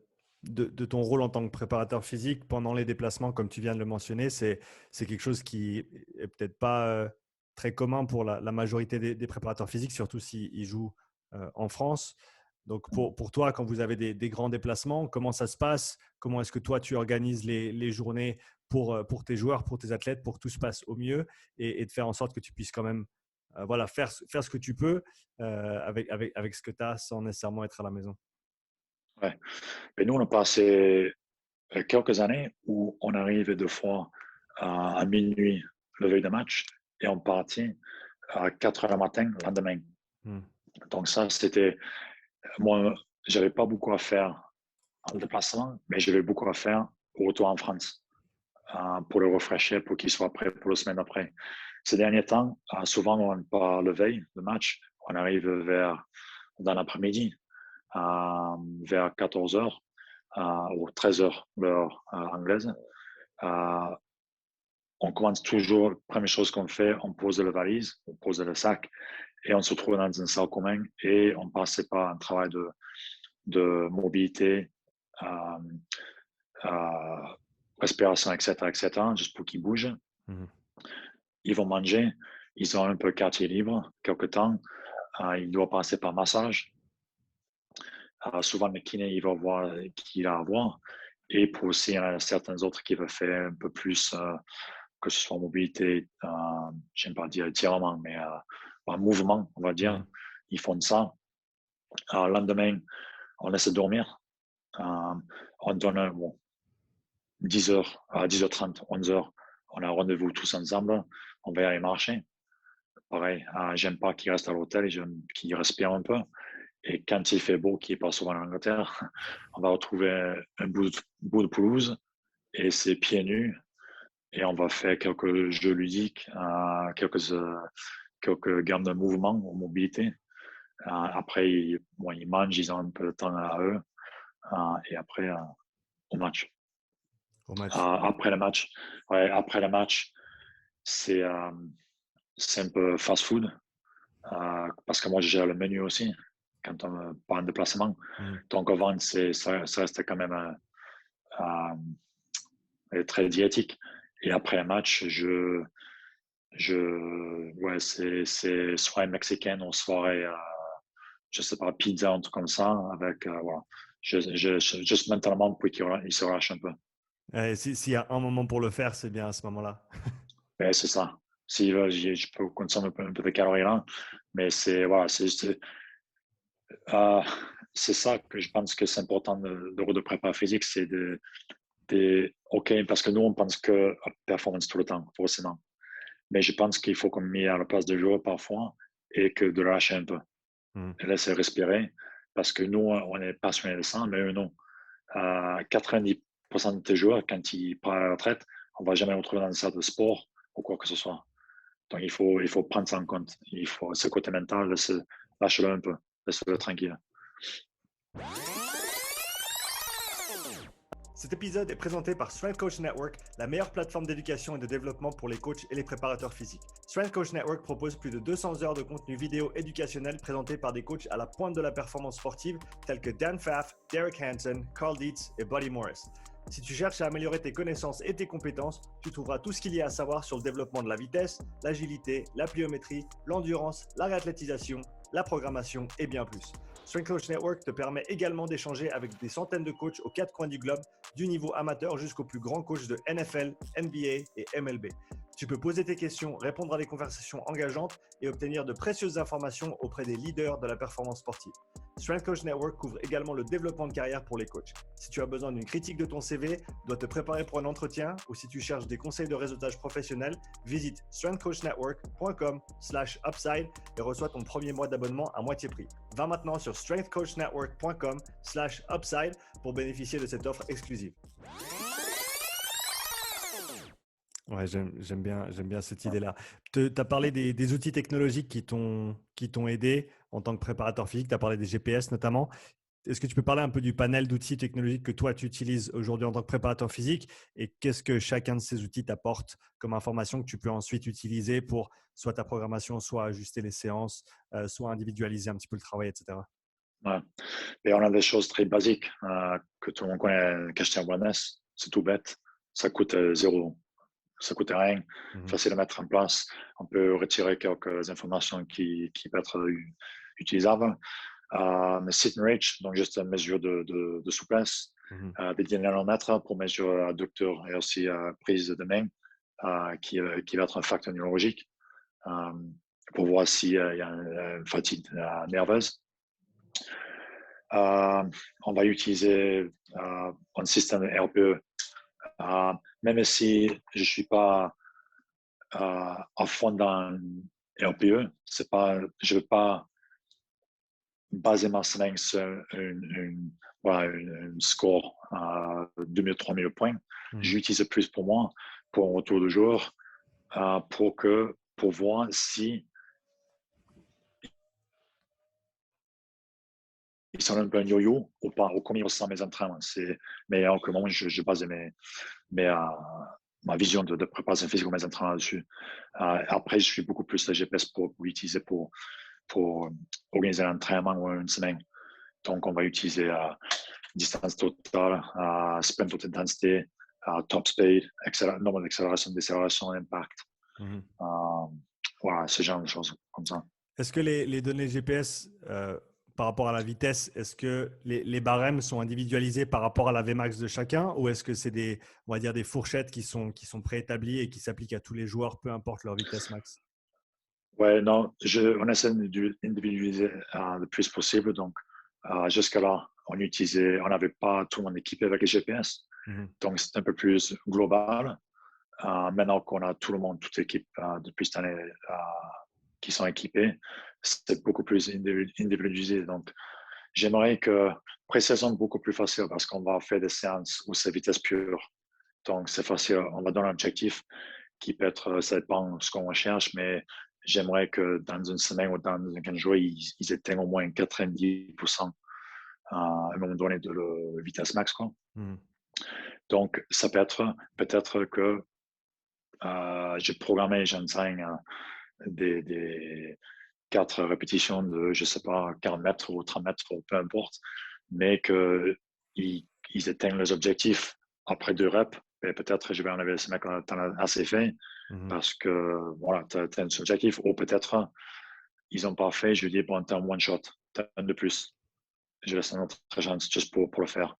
ton rôle en tant que préparateur physique pendant les déplacements, comme tu viens de le mentionner? C'est quelque chose qui est peut-être pas très commun pour la majorité des préparateurs physiques, surtout s'ils jouent en France. Donc pour toi, quand vous avez des grands déplacements, comment ça se passe? Comment est-ce que toi, tu organises les journées pour tes joueurs, pour tes athlètes, pour que tout se passe au mieux et de faire en sorte que tu puisses quand même voilà, faire ce que tu peux avec ce que tu as sans nécessairement être à la maison? Ouais. Mais nous, on a passé quelques années où on arrivait deux fois à minuit le veille de match et on partit à 4 heures du matin le lendemain. Hmm. Donc ça, c'était... Moi, j'avais pas beaucoup à faire en déplacement, mais j'avais beaucoup à faire au retour en France pour le rafraîchir, pour qu'il soit prêt pour la semaine après. Ces derniers temps, souvent, on part le veille, le match, on arrive dans l'après-midi, vers 14 heures ou 13 heures, l'heure anglaise. On commence toujours, première chose qu'on fait, on pose la valise, on pose le sac et on se trouve dans une salle commune et on passe par un travail de mobilité, euh, euh, respiration, etc., etc., juste pour qu'ils bougent. Mhm. Ils vont manger, ils ont un peu quartier libre, quelque temps. Ils doivent passer par massage. Souvent, le kiné, il va voir qui il a à voir. Et pour aussi, il y en a certains autres qui veulent faire un peu plus, que ce soit mobilité, j'aime pas dire étirement, mais un mouvement, on va dire. Mhm. Ils font ça. Le lendemain, on laisse dormir. On donne 10h, à 10h30, 11h, on a rendez-vous tous ensemble. On va aller marcher. Pareil, j'aime pas qu'ils restent à l'hôtel, j'aime qu'ils respirent un peu. Et quand il fait beau, qui est pas souvent en Angleterre, on va retrouver un bout de pelouse et c'est pieds nus. Et on va faire quelques jeux ludiques, quelques gammes de mouvements ou mobilité. Après, ils mangent, ils ont un peu de temps à eux. Et après, au match. Au match. Après le match, ouais, après le match, c'est un peu fast-food. Parce que moi, je gère le menu aussi quand on part en déplacement. Mhm. Donc, avant, ça reste quand même très diététique. Et après le match, ouais, c'est soirée mexicaine ou soirée, je sais pas, pizza, un truc comme ça, avec, voilà. Juste mentalement pour qu'il se relâche un peu. S'il y a un moment pour le faire, c'est bien à ce moment-là. Mais c'est ça. S'il veut, je peux consommer un peu de calories là, mais voilà, euh, c'est ça que je pense que c'est important de préparer physique, c'est OK, parce que nous, on pense que à performance tout le temps, forcément. Mais je pense qu'il faut qu'on mette à la place de jouer parfois et que de lâcher un peu. Mhm. Et laisser respirer, parce que nous, on est passionnés de ça, mais eux, non. 90% de tes joueurs, quand ils partent à la retraite, on ne va jamais les retrouver dans une salle de sport ou quoi que ce soit. Donc, il faut prendre ça en compte. Il faut ce côté mental, lâche-le un peu, laisse-le tranquille. Cet épisode est présenté par Strength Coach Network, la meilleure plateforme d'éducation et de développement pour les coachs et les préparateurs physiques. Strength Coach Network propose plus de 200 heures de contenu vidéo éducationnel présenté par des coachs à la pointe de la performance sportive tels que Dan Pfaff, Derek Hansen, Carl Dietz et Buddy Morris. Si tu cherches à améliorer tes connaissances et tes compétences, tu trouveras tout ce qu'il y a à savoir sur le développement de la vitesse, l'agilité, la pliométrie, l'endurance, la réathlétisation, la programmation et bien plus. Strength Coach Network te permet également d'échanger avec des centaines de coachs aux quatre coins du globe, du niveau amateur jusqu'aux plus grands coachs de NFL, NBA et MLB. Tu peux poser tes questions, répondre à des conversations engageantes et obtenir de précieuses informations auprès des leaders de la performance sportive. Strength Coach Network couvre également le développement de carrière pour les coachs. Si tu as besoin d'une critique de ton CV, dois te préparer pour un entretien ou si tu cherches des conseils de réseautage professionnel, visite strengthcoachnetwork.com/upside et reçois ton premier mois d'abonnement à moitié prix. Va maintenant sur strengthcoachnetwork.com/upside pour bénéficier de cette offre exclusive. Ouais, j'aime bien cette idée-là. Tu as parlé des outils technologiques qui t'ont aidé en tant que préparateur physique. Tu as parlé des GPS notamment. Est-ce que tu peux parler un peu du panel d'outils technologiques que toi, tu utilises aujourd'hui en tant que préparateur physique et qu'est-ce que chacun de ces outils t'apporte comme information que tu peux ensuite utiliser pour soit ta programmation, soit ajuster les séances, soit individualiser un petit peu le travail, etc. Ouais. Et on a des choses très basiques que tout le monde connaît, Question Wellness. C'est tout bête. Ça coûte zéro. Ça coûte rien. Facile à mettre en place. On peut retirer quelques informations qui peuvent être utilisables. Mais sit and reach, donc juste une mesure de souplesse. Des dynanomètres pour mesurer adducteur et aussi prise de main, qui va être un facteur neurologique pour voir s'il y a une fatigue nerveuse. On va utiliser un système RPE. Même si je ne suis pas à fond dans RPE, je ne veux pas baser ma semaine sur un score à 2000, 3000 points. J'utilise plus pour moi, pour un retour de jour, pour voir si ils sont un peu un yo-yo ou pas, ou combien ils ressentent mes entraînements. Mais en moment, je base ma vision de préparation physique ou mes entraînements là-dessus. Après, je suis beaucoup plus le GPS pour l'utiliser pour organiser un entraînement ou une semaine. Donc, on va utiliser distance totale, sprint haute intensité, top speed, nombre d'accélération, décélération, impact. Voilà, ce genre de choses comme ça. Est-ce que les données GPS par rapport à la vitesse, est-ce que les barèmes sont individualisés par rapport à la Vmax de chacun ou est-ce que c'est des fourchettes qui sont préétablies et qui s'appliquent à tous les joueurs, peu importe leur vitesse max? Ouais, non, on essaie d'individualiser le plus possible. Donc, jusqu'à là, on n'avait pas tout le monde équipé avec les GPS. Donc, c'est un peu plus global. Maintenant qu'on a tout le monde, toute l'équipe depuis cette année qui sont équipés, c'est beaucoup plus individualisé. Donc, j'aimerais que pré-saison beaucoup plus facile parce qu'on va faire des séances où c'est vitesse pure. Donc, c'est facile. On va donner un objectif qui peut être, ça dépend de ce qu'on recherche, mais j'aimerais que dans une semaine ou dans 15 jours, ils atteignent au moins 90% à un moment donné de la vitesse max, quoi. Donc, ça peut être peut-être que j'ai programmé, j'enseigne des 4 répétitions de, je sais pas, 40 mètres ou 30 mètres, peu importe, mais qu'ils atteignent les objectifs après 2 reps. Et peut-être je vais enlever ces mecs assez fait parce que voilà, tu as un objectif. Ou peut-être ils n'ont pas fait, je lui dis, bon, tu as un one shot, tu as un de plus. Je laisse une autre chance juste pour le faire.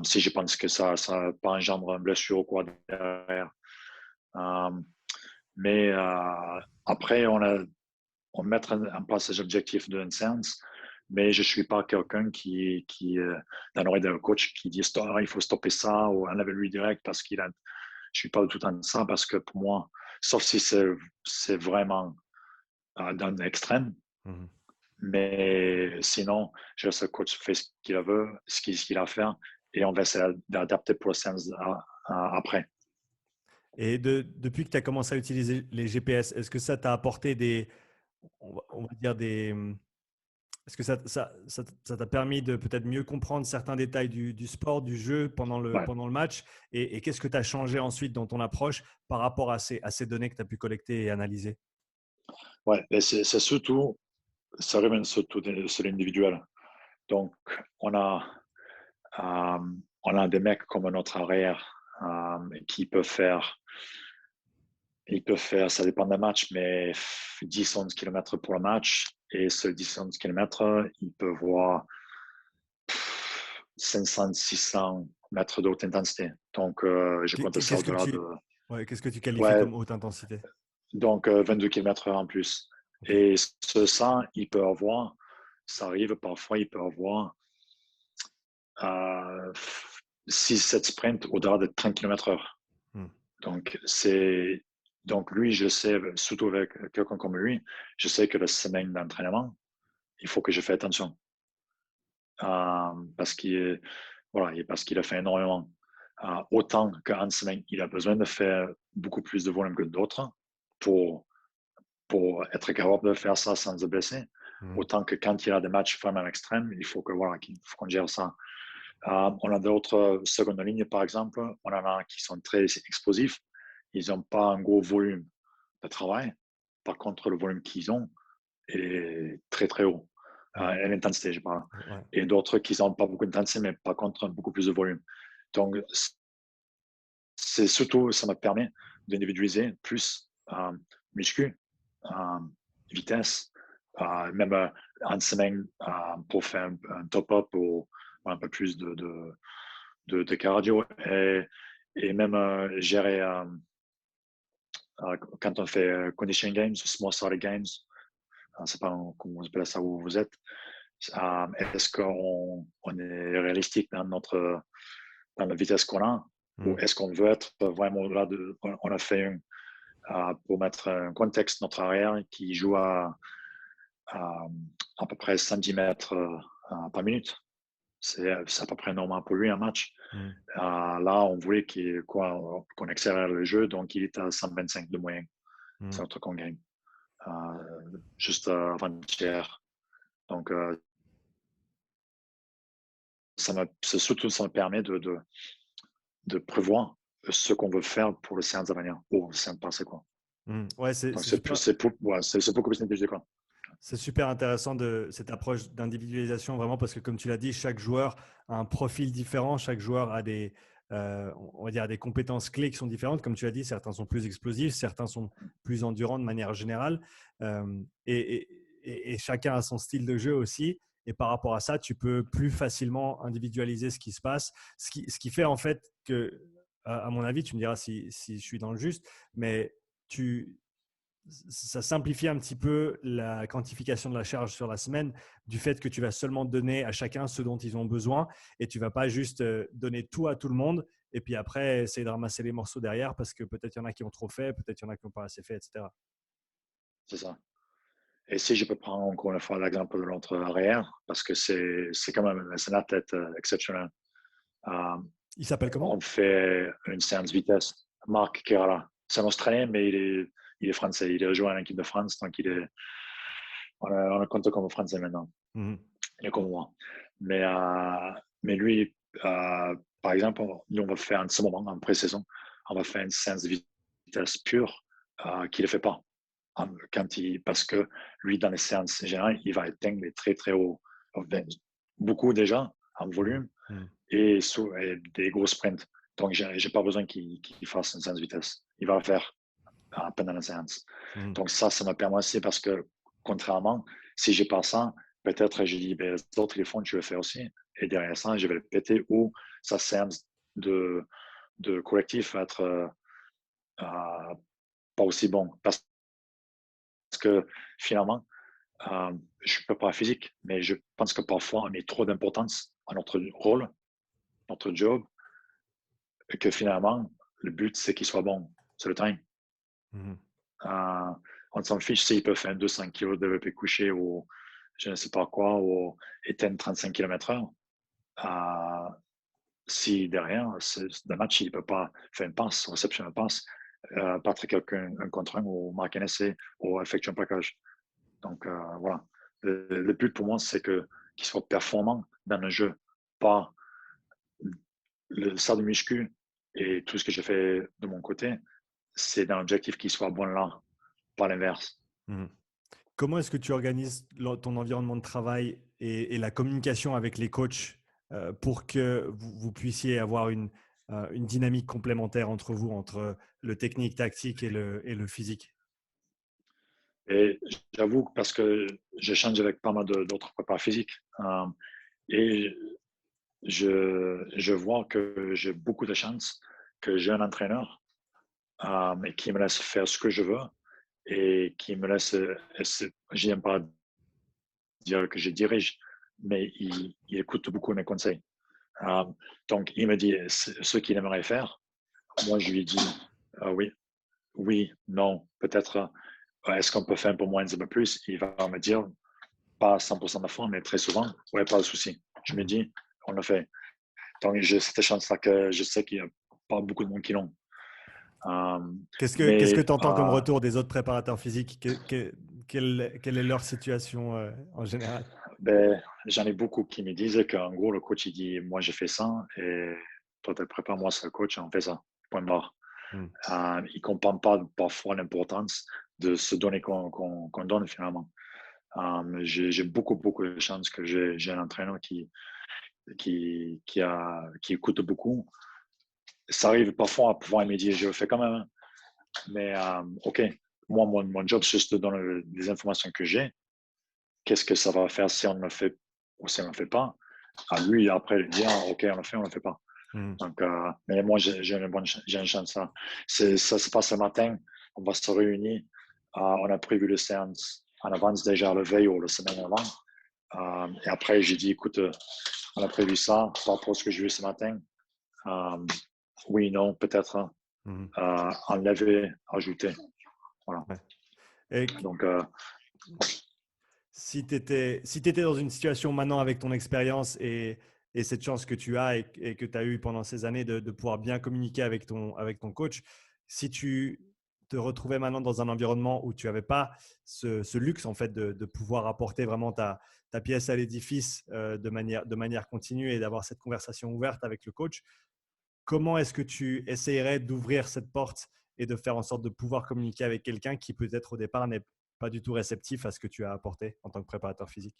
Si je pense que ça pas engendre une blessure ou quoi derrière. Mais après, on met en place ces objectifs d'une séance, mais je ne suis pas quelqu'un qui dans l'oreille d'un coach qui dit il faut stopper ça ou enlever lui direct parce je ne suis pas tout le temps ça parce que pour moi, sauf si c'est vraiment dans l'extrême, mais sinon, je laisse le coach faire ce qu'il veut, ce qu'il a à faire et on va essayer d'adapter pour la séance après. Et depuis que tu as commencé à utiliser les GPS, est-ce que ça t'a apporté on va dire Est-ce que ça t'a permis de peut-être mieux comprendre certains détails du sport, du jeu Ouais, pendant le match? Et qu'est-ce que tu as changé ensuite dans ton approche par rapport à ces données que tu as pu collecter et analyser? ouais. Et c'est surtout, ça revient surtout sur l'individuel. Donc, on a, on a des mecs comme notre arrière qui peuvent faire, ils peuvent faire, ça dépend d'un match, mais 10-11 km pour le match. Et ce 10-11 km, ils peuvent voir 500-600 mètres de haute intensité. Donc, je compte ça Qu'est-ce que au-delà de, qu'est-ce que tu qualifies ouais, comme haute intensité? donc 22 km/h en plus. Ok. Et ça, il peut avoir, ça arrive parfois, il peut avoir 6-7 sprints au-delà de 30 km/h. Hmm. Donc, donc lui, je sais, surtout avec quelqu'un comme lui, je sais que la semaine d'entraînement, il faut que je fasse attention. Parce parce qu'il a fait énormément. Autant qu'en semaine, il a besoin de faire beaucoup plus de volume que d'autres pour, pour être capable de faire ça sans se blesser. Hmm. Autant que quand il a des matchs vraiment extrêmes, il faut qu'on gère ça. On a d'autres secondes lignes, par exemple. On en a qui sont très explosifs. Ils n'ont pas un gros volume de travail. Par contre, le volume qu'ils ont est très, très haut. Hmm. L'intensité, je parle. Ouais. Et d'autres qui n'ont pas beaucoup d'intensité, mais par contre, beaucoup plus de volume. Donc, c'est surtout, ça me permet d'individualiser plus muscu, euh, vitesse, même en semaine pour faire un top-up ou un peu plus de cardio et même gérer quand on fait condition games, small starter games, c'est pas comment on appelle ça où vous êtes. Est-ce qu'on est réalistique dans la vitesse qu'on a ou Hmm. est-ce qu'on veut être vraiment là on a fait pour mettre un contexte notre arrière qui joue à, à peu près 110 mètres par minute. C'est à peu près normal pour lui un match. Hmm. Là, on voulait qu'on accélère le jeu, donc il est à 125 de moyenne. Hmm. C'est notre qu'on gagne. Juste avant-hier. Donc, surtout, ça me permet de prévoir ce qu'on veut faire pour le séance à venir, ou le séance passé, quoi. Hmm. Ouais, Donc, c'est super. c'est beaucoup plus intelligent, quoi. C'est super intéressant de cette approche d'individualisation vraiment parce que comme tu l'as dit, chaque joueur a un profil différent, chaque joueur a on va dire des compétences clés qui sont différentes. Comme tu l'as dit, certains sont plus explosifs, certains sont plus endurants de manière générale, et chacun a son style de jeu aussi. Et par rapport à ça, tu peux plus facilement individualiser ce qui se passe, ce qui fait en fait que, à mon avis, tu me diras si je suis dans le juste, mais tu ça simplifie un petit peu la quantification de la charge sur la semaine du fait que tu vas seulement donner à chacun ce dont ils ont besoin et tu vas pas juste donner tout à tout le monde et puis après essayer de ramasser les morceaux derrière parce que peut-être il y en a qui ont trop fait, peut-être il y en a qui n'ont pas assez fait, etc. C'est ça. Et si je peux prendre encore une fois l'exemple de notre arrière, parce que c'est quand même c'est un athlète exceptionnel. Euh, Il s'appelle comment? on fait une séance vitesse. Marc Kerala. C'est un Australien, mais il est français. Il est joué en équipe de France, donc on le compte comme français maintenant. Mhm. Il est comme moi. Mais, euh, mais lui, par exemple, nous, on va faire en ce moment, en pré-saison, on va faire une séance de vitesse pure qu'il ne fait pas. Parce que lui, dans les séances générales, il va atteindre les très, très hauts, beaucoup déjà en Mhm. volume Mhm. et des gros sprints. Donc, je n'ai pas besoin qu'il fasse une séance de vitesse. Il va le faire pendant la séance. Mhm. Donc, ça me permet aussi parce que, contrairement, si j'ai pas ça, peut-être je dis, ben, les autres, ils font, tu le fais aussi. Et derrière ça, je vais le péter ou sa séance de collectif va être pas aussi bon. Parce que finalement, je ne suis pas physique, mais je pense que parfois on met trop d'importance à notre rôle, notre job, et que finalement, le but, c'est qu'il soit bon. C'est le time. Mhm. Euh, on s'en fiche s'il peut faire 200 kg de développé couché ou je ne sais pas quoi, ou éteindre 35 km/h. Euh, si derrière, le match, il ne peut pas faire une passe, réception une passe, battre quelqu'un un contre un ou marquer un essai ou effectuer un plaquage. Donc, voilà. Le but pour moi, c'est qu'ils soient performants dans le jeu, pas le salle de muscu et tout ce que j'ai fait de mon côté, c'est dans l'objectif qu'ils soient bons là, pas l'inverse. Mmh. Comment est-ce que tu organises ton environnement de travail et la communication avec les coachs pour que vous puissiez avoir une dynamique complémentaire entre vous, entre le technique, tactique et le physique? Et j'avoue que parce que j'échange avec pas mal d'autres prépa physiques et je vois que j'ai beaucoup de chance, que j'ai un entraîneur et qui me laisse faire ce que je veux et qui me laisse, j'aime pas dire que je dirige, mais il écoute beaucoup mes conseils. Euh, donc, il me dit ce qu'il aimerait faire. Moi, je lui dis oui, oui, non, peut-être, est-ce qu'on peut faire un peu moins, un peu plus? Il va me dire, pas 100% de la fois, mais très souvent, ouais, pas de souci. Je me Mmh. dis, on le fait. Donc, j'ai cette chance-là que je sais qu'il n'y a pas beaucoup de monde qui l'ont. Euh, Qu'est-ce que mais tu entends comme retour des autres préparateurs physiques? Quelle est leur situation en général? ben, j'en ai beaucoup qui me disent qu'en gros, le coach, il dit, moi, j'ai fait ça et toi, tu prépares, moi, c'est le coach, on fait ça. Point barre. Mmh. Il ne comprend pas parfois l'importance de se donner qu'on donne finalement. J'ai beaucoup, beaucoup de chance que j'ai un entraîneur qui écoute beaucoup. Ça arrive parfois à pouvoir me dire, je le fais quand même, hein. Mais OK, moi, mon job, c'est juste de donner les informations que j'ai. Qu'est-ce que ça va faire si on ne le fait ou si on ne le fait pas? À lui, après, il dit, ah, OK, on le fait, on ne le fait pas. Mmh. Donc, mais moi, j'ai une chance. Ça se passe le matin, on va se réunir. On a prévu le séance en avance déjà la veille ou la semaine avant. Et après, j'ai dit, écoute, on a prévu ça par rapport à ce que j'ai vu ce matin. Euh, oui, non, peut-être Mmh. enlever, ajouter. Voilà. Ouais. Et Donc, si tu étais dans une situation maintenant avec ton expérience et cette chance que tu as et que tu as eu pendant ces années de pouvoir bien communiquer avec ton coach, si tu te retrouvais maintenant dans un environnement où tu n'avais pas ce luxe en fait de pouvoir apporter vraiment ta pièce à l'édifice de manière continue et d'avoir cette conversation ouverte avec le coach, comment est-ce que tu essayerais d'ouvrir cette porte et de faire en sorte de pouvoir communiquer avec quelqu'un qui peut-être au départ n'est pas du tout réceptif à ce que tu as apporté en tant que préparateur physique?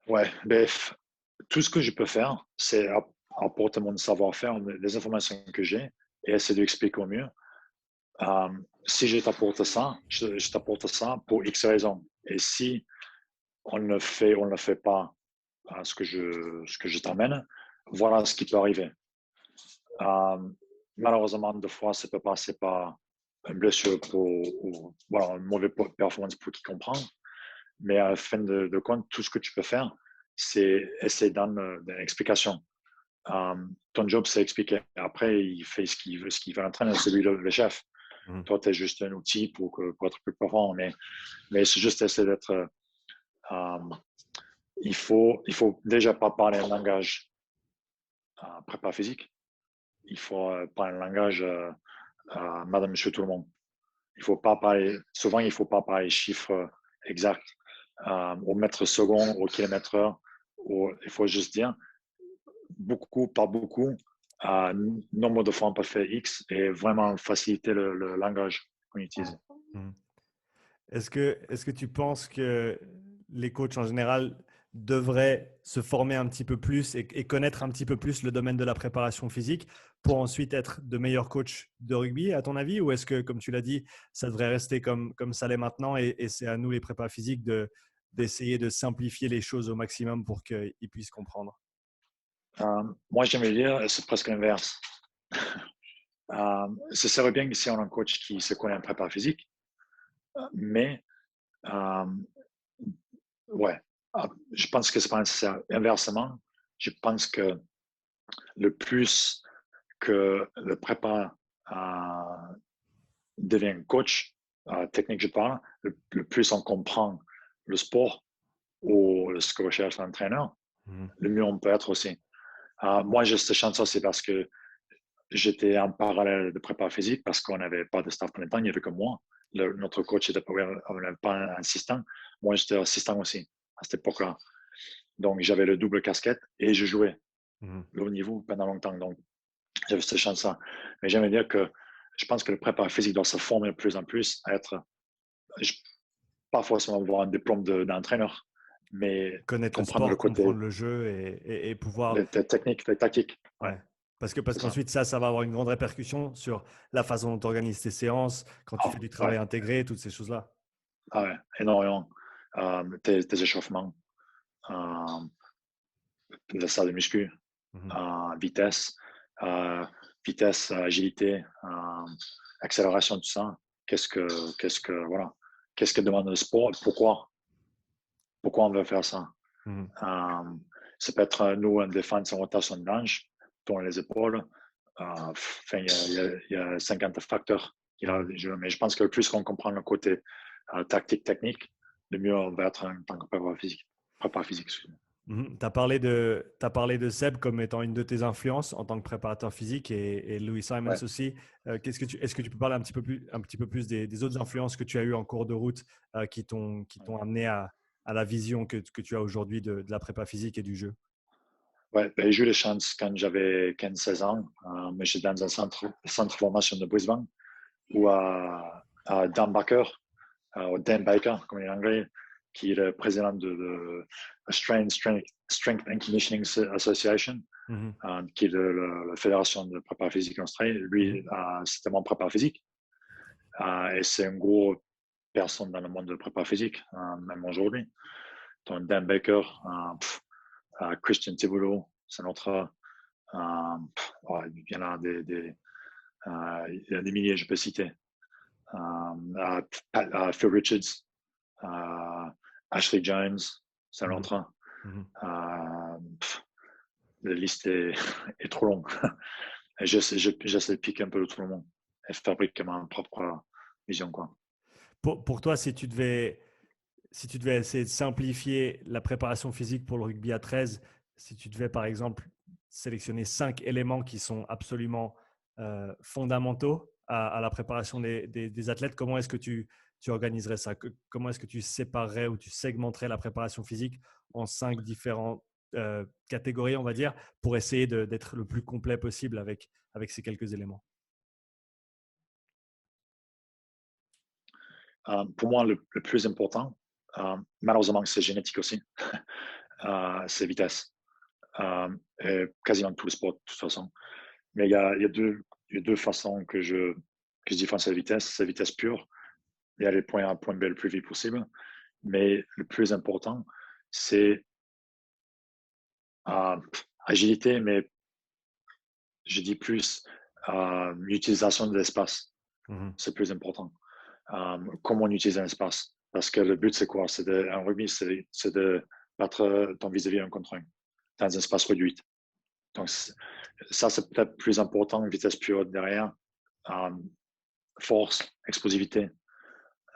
ouais, bref, tout ce que je peux faire, c'est apporter mon savoir-faire, les informations que j'ai et essayer d'expliquer au mieux. Si je t'apporte ça, je t'apporte ça pour X raisons. Et si on ne le fait pas ce que je t'emmène, voilà ce qui peut arriver. Euh, Malheureusement, des fois, ça peut passer par une blessure ou voilà, une mauvaise performance pour qui comprend. Mais à la fin de compte, tout ce que tu peux faire, c'est essayer de donner une explication. Ton job, c'est expliquer. Après, il fait ce qu'il veut l'entraîner, c'est lui le chef. Mmh. Toi, tu es juste un outil pour être plus performant. Mais c'est juste essayer d'être. Euh, il faut déjà pas parler un langage prépa physique. Il faut parler un langage madame, monsieur, tout le monde. Il faut pas parler, souvent, il ne faut pas parler chiffres exacts au mètre second, au kilomètre heure. Il faut juste dire beaucoup, pas beaucoup, nombre de fois on peut faire X et vraiment faciliter le langage qu'on utilise. Mmh. Est-ce que tu penses que les coachs en général devraient se former un petit peu plus et connaître un petit peu plus le domaine de la préparation physique pour ensuite être de meilleurs coachs de rugby, à ton avis? Ou est-ce que, comme tu l'as dit, ça devrait rester comme ça l'est maintenant et c'est à nous, les prépas physiques, d'essayer de simplifier les choses au maximum pour qu'ils puissent comprendre? Moi, j'aimerais dire, c'est presque l'inverse. Ce serait bien si on a un coach qui se connaît en prépa physique, mais euh, ouais, je pense que c'est pas nécessaire. Inversement, je pense que le plus que le prépa devient coach, technique je parle, le plus on comprend le sport ou ce que recherche l'entraîneur, Mhm. le mieux on peut être aussi. Moi, j'ai cette chance, c'est parce que j'étais en parallèle de prépa physique parce qu'on n'avait pas de staff plein temps, il n'y avait que moi. notre coach n'était pas un assistant. Moi, j'étais assistant aussi à cette époque-là. Donc, j'avais le double casquette et je jouais le haut niveau pendant longtemps. Donc, j'avais cette chance-là. Mais j'aimerais dire que je pense que le préparateur physique doit se former de plus en plus à être, pas forcément avoir un diplôme d'entraîneur, mais Connaître le comprendre le sport, côté comprendre le jeu et pouvoir. des techniques, des tactiques. Ouais, Ouais. Parce c'est ça. qu'ensuite, ça va avoir une grande répercussion sur la façon dont tu organises tes séances, quand tu fais Ah, du ouais, travail intégré, toutes ces choses-là. ah ouais, énormément. Tes échauffements, euh, la salle de muscu, Mhm. vitesse, euh, vitesse, agilité, accélération, tout ça. Voilà, qu'est-ce que demande le sport? Pourquoi on veut faire ça? Mhm. Euh, Ça peut être nous en défense en rotation de hanche, tourner les épaules. Enfin, il y a 50 facteurs. Mhm. Mais je pense que le plus qu'on comprend le côté tactique, technique, le mieux on va être en tant que préparateur physique. Préparateur physique, excusez-moi. Mhm. T'as parlé de Seb comme étant une de tes influences en tant que préparateur physique et Louis Simons Ouais. aussi. Est-ce que tu peux parler un petit peu plus des autres influences que tu as eues en cours de route qui t'ont amené à la vision que tu as aujourd'hui de la prépa physique et du jeu? Ouais, ben, j'ai eu la chance quand j'avais 15-16 ans, mais j'étais dans un centre de formation de Brisbane où Dan Baker, Dan Baker, comme il est anglais, qui est le président de Strength and Conditioning Association, Mhm. qui est la fédération de préparation physique en Australie. Mhm. Lui, c'était mon préparateur physique. Et c'est une grosse personne dans le monde de préparation physique, même aujourd'hui. Donc, Dan Baker, Christian Thibodeau, c'est notre. Il y en a il y a des milliers, je peux citer. Phil Richards, Ashley Jones, c'est Mhm. l'autre. Mhm. Euh, la liste est trop longue. Et j'essaie de piquer un peu de tout le monde et fabriquer ma propre vision, quoi. Pour toi, si tu devais essayer de simplifier la préparation physique pour le rugby à 13, si tu devais par exemple sélectionner 5 éléments qui sont absolument fondamentaux à la préparation des athlètes, comment est-ce que tu organiserais ça? Comment est-ce que tu séparerais ou tu segmenterais la préparation physique en 5 différentes catégories, on va dire, pour essayer d'être le plus complet possible avec ces quelques éléments? Pour moi, le plus important, malheureusement, c'est génétique aussi, c'est vitesse. Et quasiment tous les sports, de toute façon. Mais il y a deux façons que je différencie la vitesse. C'est la vitesse pure, et aller point A à point B le plus vite possible. Mais le plus important, c'est euh, agilité, mais je dis plus l'utilisation de l'espace. Mhm. C'est plus important. Comment on utilise un espace. Parce que le but, c'est quoi? En rugby, c'est de battre ton vis-à-vis un contre un dans un espace réduit. Donc, ça, c'est peut-être plus important, vitesse pure derrière. Euh, Force, explosivité.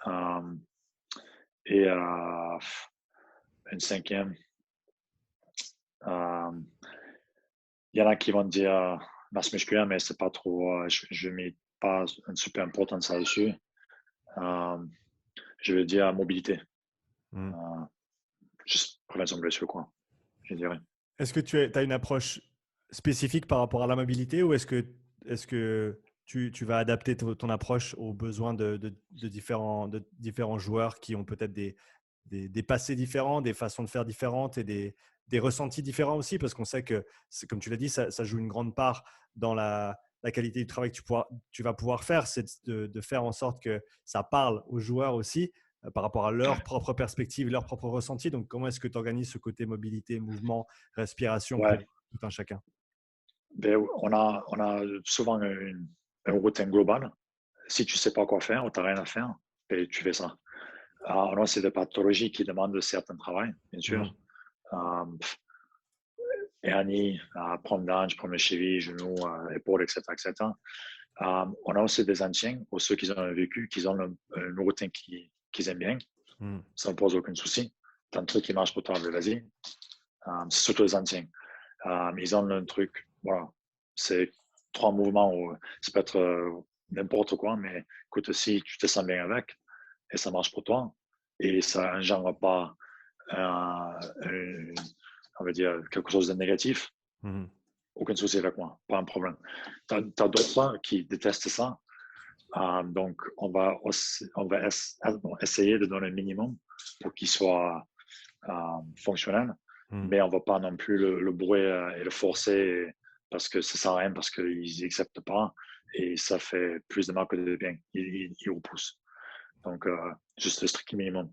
Euh, et une cinquième, euh, il y en a qui vont dire masse musculaire, mais c'est pas trop, je ne mets pas une super importance là-dessus. Euh, je veux dire mobilité. Mhm. Euh, Juste prévention de blessure, quoi, je dirais. Est-ce que tu as une approche spécifique par rapport à la mobilité ou est-ce que tu vas adapter ton approche aux besoins de différents joueurs qui ont peut-être des passés différents, des façons de faire différentes et des ressentis différents aussi? Parce qu'on sait que, comme tu l'as dit, ça joue une grande part dans la qualité du travail que tu vas pouvoir faire, c'est de faire en sorte que ça parle aux joueurs aussi par rapport à leur propre perspective, leur propre ressenti. Donc, comment est-ce que tu organises ce côté mobilité, mouvement, respiration Ouais, pour tout un chacun? ben, on a souvent une routine globale. Si tu ne sais pas quoi faire ou tu n'as rien à faire, ben, tu fais ça. On a aussi des pathologies qui demandent certain travail, bien sûr. Mhm. Euh, Hernie, prendre l'ange, prendre le cheville, genou, épaules, etc., etc. On a aussi des anciens, ou ceux qui ont vécu, qui ont une routine qu'ils aiment bien. Mhm. Ça ne pose aucun souci. Tant de trucs qui marchent pour toi, vas-y. C'est surtout les anciens. Ils ont un truc, voilà. C'est 3 mouvements, ça peut être n'importe quoi, mais écoute, si tu te sens bien avec et ça marche pour toi et ça n'engendre pas, on va dire, quelque chose de négatif, aucun souci avec moi, pas un problème. Tu as d'autres qui détestent ça, donc on va essayer de donner le minimum pour qu'il soit fonctionnel, mais on ne va pas non plus le bourrer et le forcer parce que ça ne sert à rien, parce qu'ils n'acceptent pas et ça fait plus de mal que de bien. Ils repoussent. Donc, juste le strict minimum.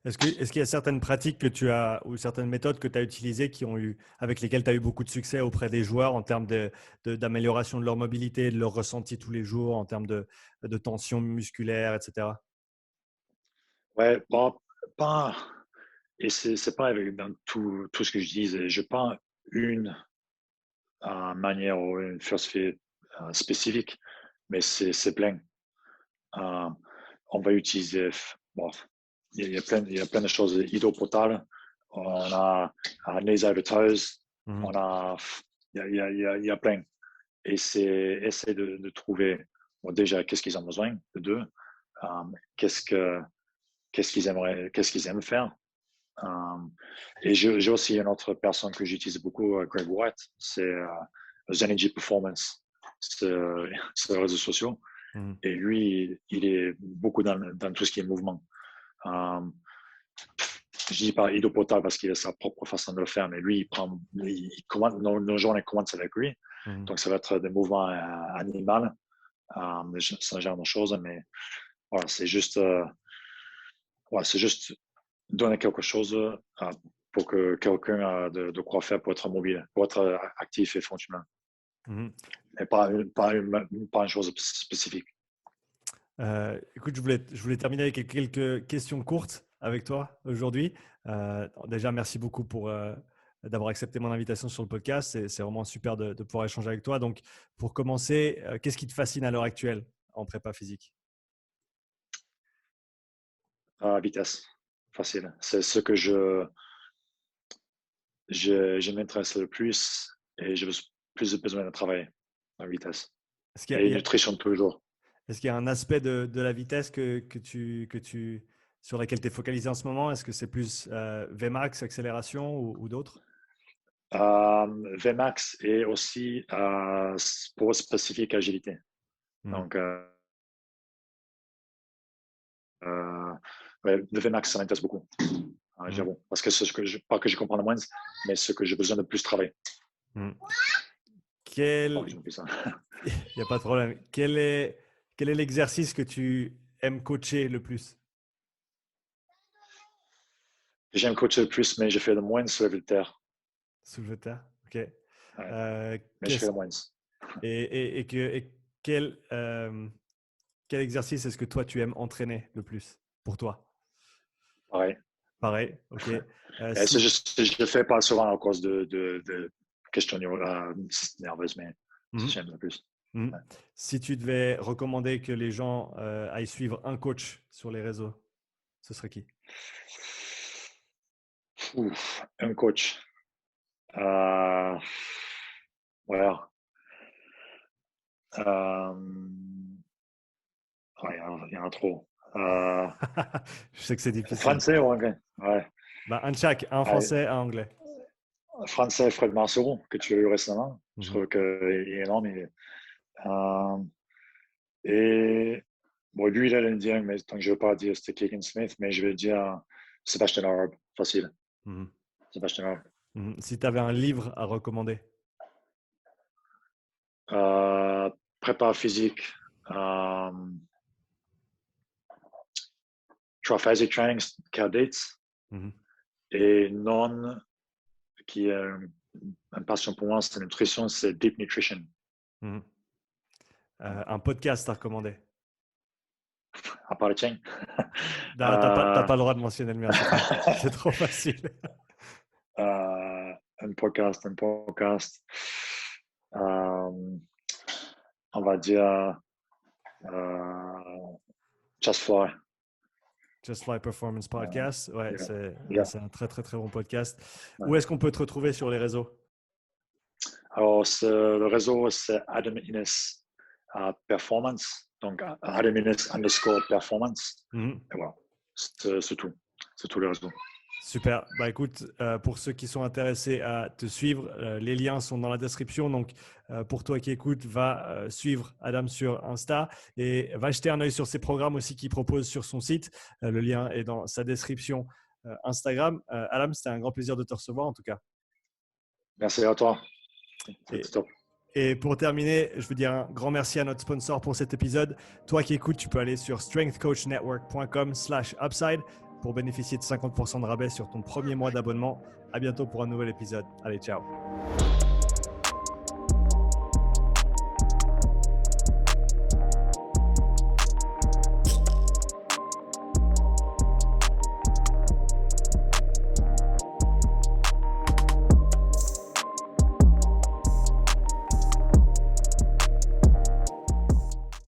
Est-ce qu'il y a certaines pratiques que tu as ou certaines méthodes que tu as utilisées avec lesquelles tu as eu beaucoup de succès auprès des joueurs en termes d'amélioration de leur mobilité, de leur ressenti tous les jours, en termes de tension musculaire, etc.? Ouais, pas, et c'est pas dans tout ce que je dis. Je n'ai pas une manière ou une philosophie spécifique, mais c'est plein. On va utiliser, bon, il y a plein de choses hydropotales. On a les advertise, il y a plein. Et c'est essayer de trouver, bon, déjà, qu'est-ce qu'ils ont besoin de deux, qu'est-ce qu'ils aiment faire. Et j'ai aussi une autre personne que j'utilise beaucoup, Greg White, c'est Zenergy Performance sur les réseaux sociaux. Et lui, il est beaucoup dans tout ce qui est mouvement. Je dis pas hydropotable parce qu'il a sa propre façon de le faire, mais lui, il commande, nos journées commencent avec lui. Donc, ça va être des mouvements animaux, ce genre de choses. Mais voilà, c'est juste donner quelque chose pour que quelqu'un a de quoi faire pour être mobile, pour être actif et fonctionnel. Mais pas une chose spécifique. Écoute, je voulais terminer avec quelques questions courtes avec toi aujourd'hui. Déjà, merci beaucoup d'avoir accepté mon invitation sur le podcast. C'est vraiment super de pouvoir échanger avec toi. Donc, pour commencer, qu'est-ce qui te fascine à l'heure actuelle en prépa physique? Vitesse, facile. C'est ce que je m'intéresse le plus et j'ai plus besoin de travailler en vitesse. Et nutrition toujours. Est-ce qu'il y a un aspect de la vitesse sur laquelle tu es focalisé en ce moment? Est-ce que c'est plus Vmax, accélération ou d'autres? Vmax et aussi pour spécifique agilité. Donc, le Vmax, ça m'intéresse beaucoup. J'avoue. Parce que c'est ce que pas que je comprends le moins, mais ce que j'ai besoin de plus travailler. Il n'y a pas de problème. Quel est l'exercice que tu aimes coacher le plus? J'aime coacher le plus, mais je fais le moins soulevé de terre. Soulevé de terre, ok. Mais je fais le moins. Et quel exercice est-ce que toi tu aimes entraîner le plus pour toi? Pareil, ok. Je le fais pas souvent à cause de questions nerveuses, mais j'aime le plus. Si tu devais recommander que les gens aillent suivre un coach sur les réseaux, ce serait qui? Un coach. Voilà. Il y en a trop. Je sais que c'est difficile. Français ou anglais? Ouais. Bah, un de chaque, un français, un anglais. Français, Fred Marceau, que tu as eu récemment. Je trouve qu'il est énorme. Et bon, lui, il a l'Indien, mais donc je ne veux pas dire c'était Keegan Smith, mais je vais dire Sébastien Loeb, facile. Sébastien Loeb. Si tu avais un livre à recommander? Prépa physique. Triphasic Training, Cadettes. Et non, qui est une passion pour moi, c'est la nutrition, c'est Deep Nutrition. Un podcast à recommander? À part le tien. T'as pas le droit de mentionner le mien, c'est trop facile. Un podcast. On va dire Just Fly. Just Fly Performance Podcast. Ouais, c'est un très, très, très bon podcast. Où est-ce qu'on peut te retrouver sur les réseaux? Alors, le réseau, c'est Adam Innes. performance. Donc, @Jiménez_performance. Mhm. Et voilà, c'est tout. C'est tout le réseau. Super. Bah, écoute, pour ceux qui sont intéressés à te suivre, les liens sont dans la description. Donc, pour toi qui écoutes, va suivre Adam sur Insta et va jeter un œil sur ses programmes aussi qu'il propose sur son site. Le lien est dans sa description Instagram. Adam, c'était un grand plaisir de te recevoir en tout cas. Merci à toi. Et, C'est top. et pour terminer, je veux dire un grand merci à notre sponsor pour cet épisode. Toi qui écoutes, tu peux aller sur strengthcoachnetwork.com/upside pour bénéficier de 50% de rabais sur ton premier mois d'abonnement. À bientôt pour un nouvel épisode. Allez, ciao.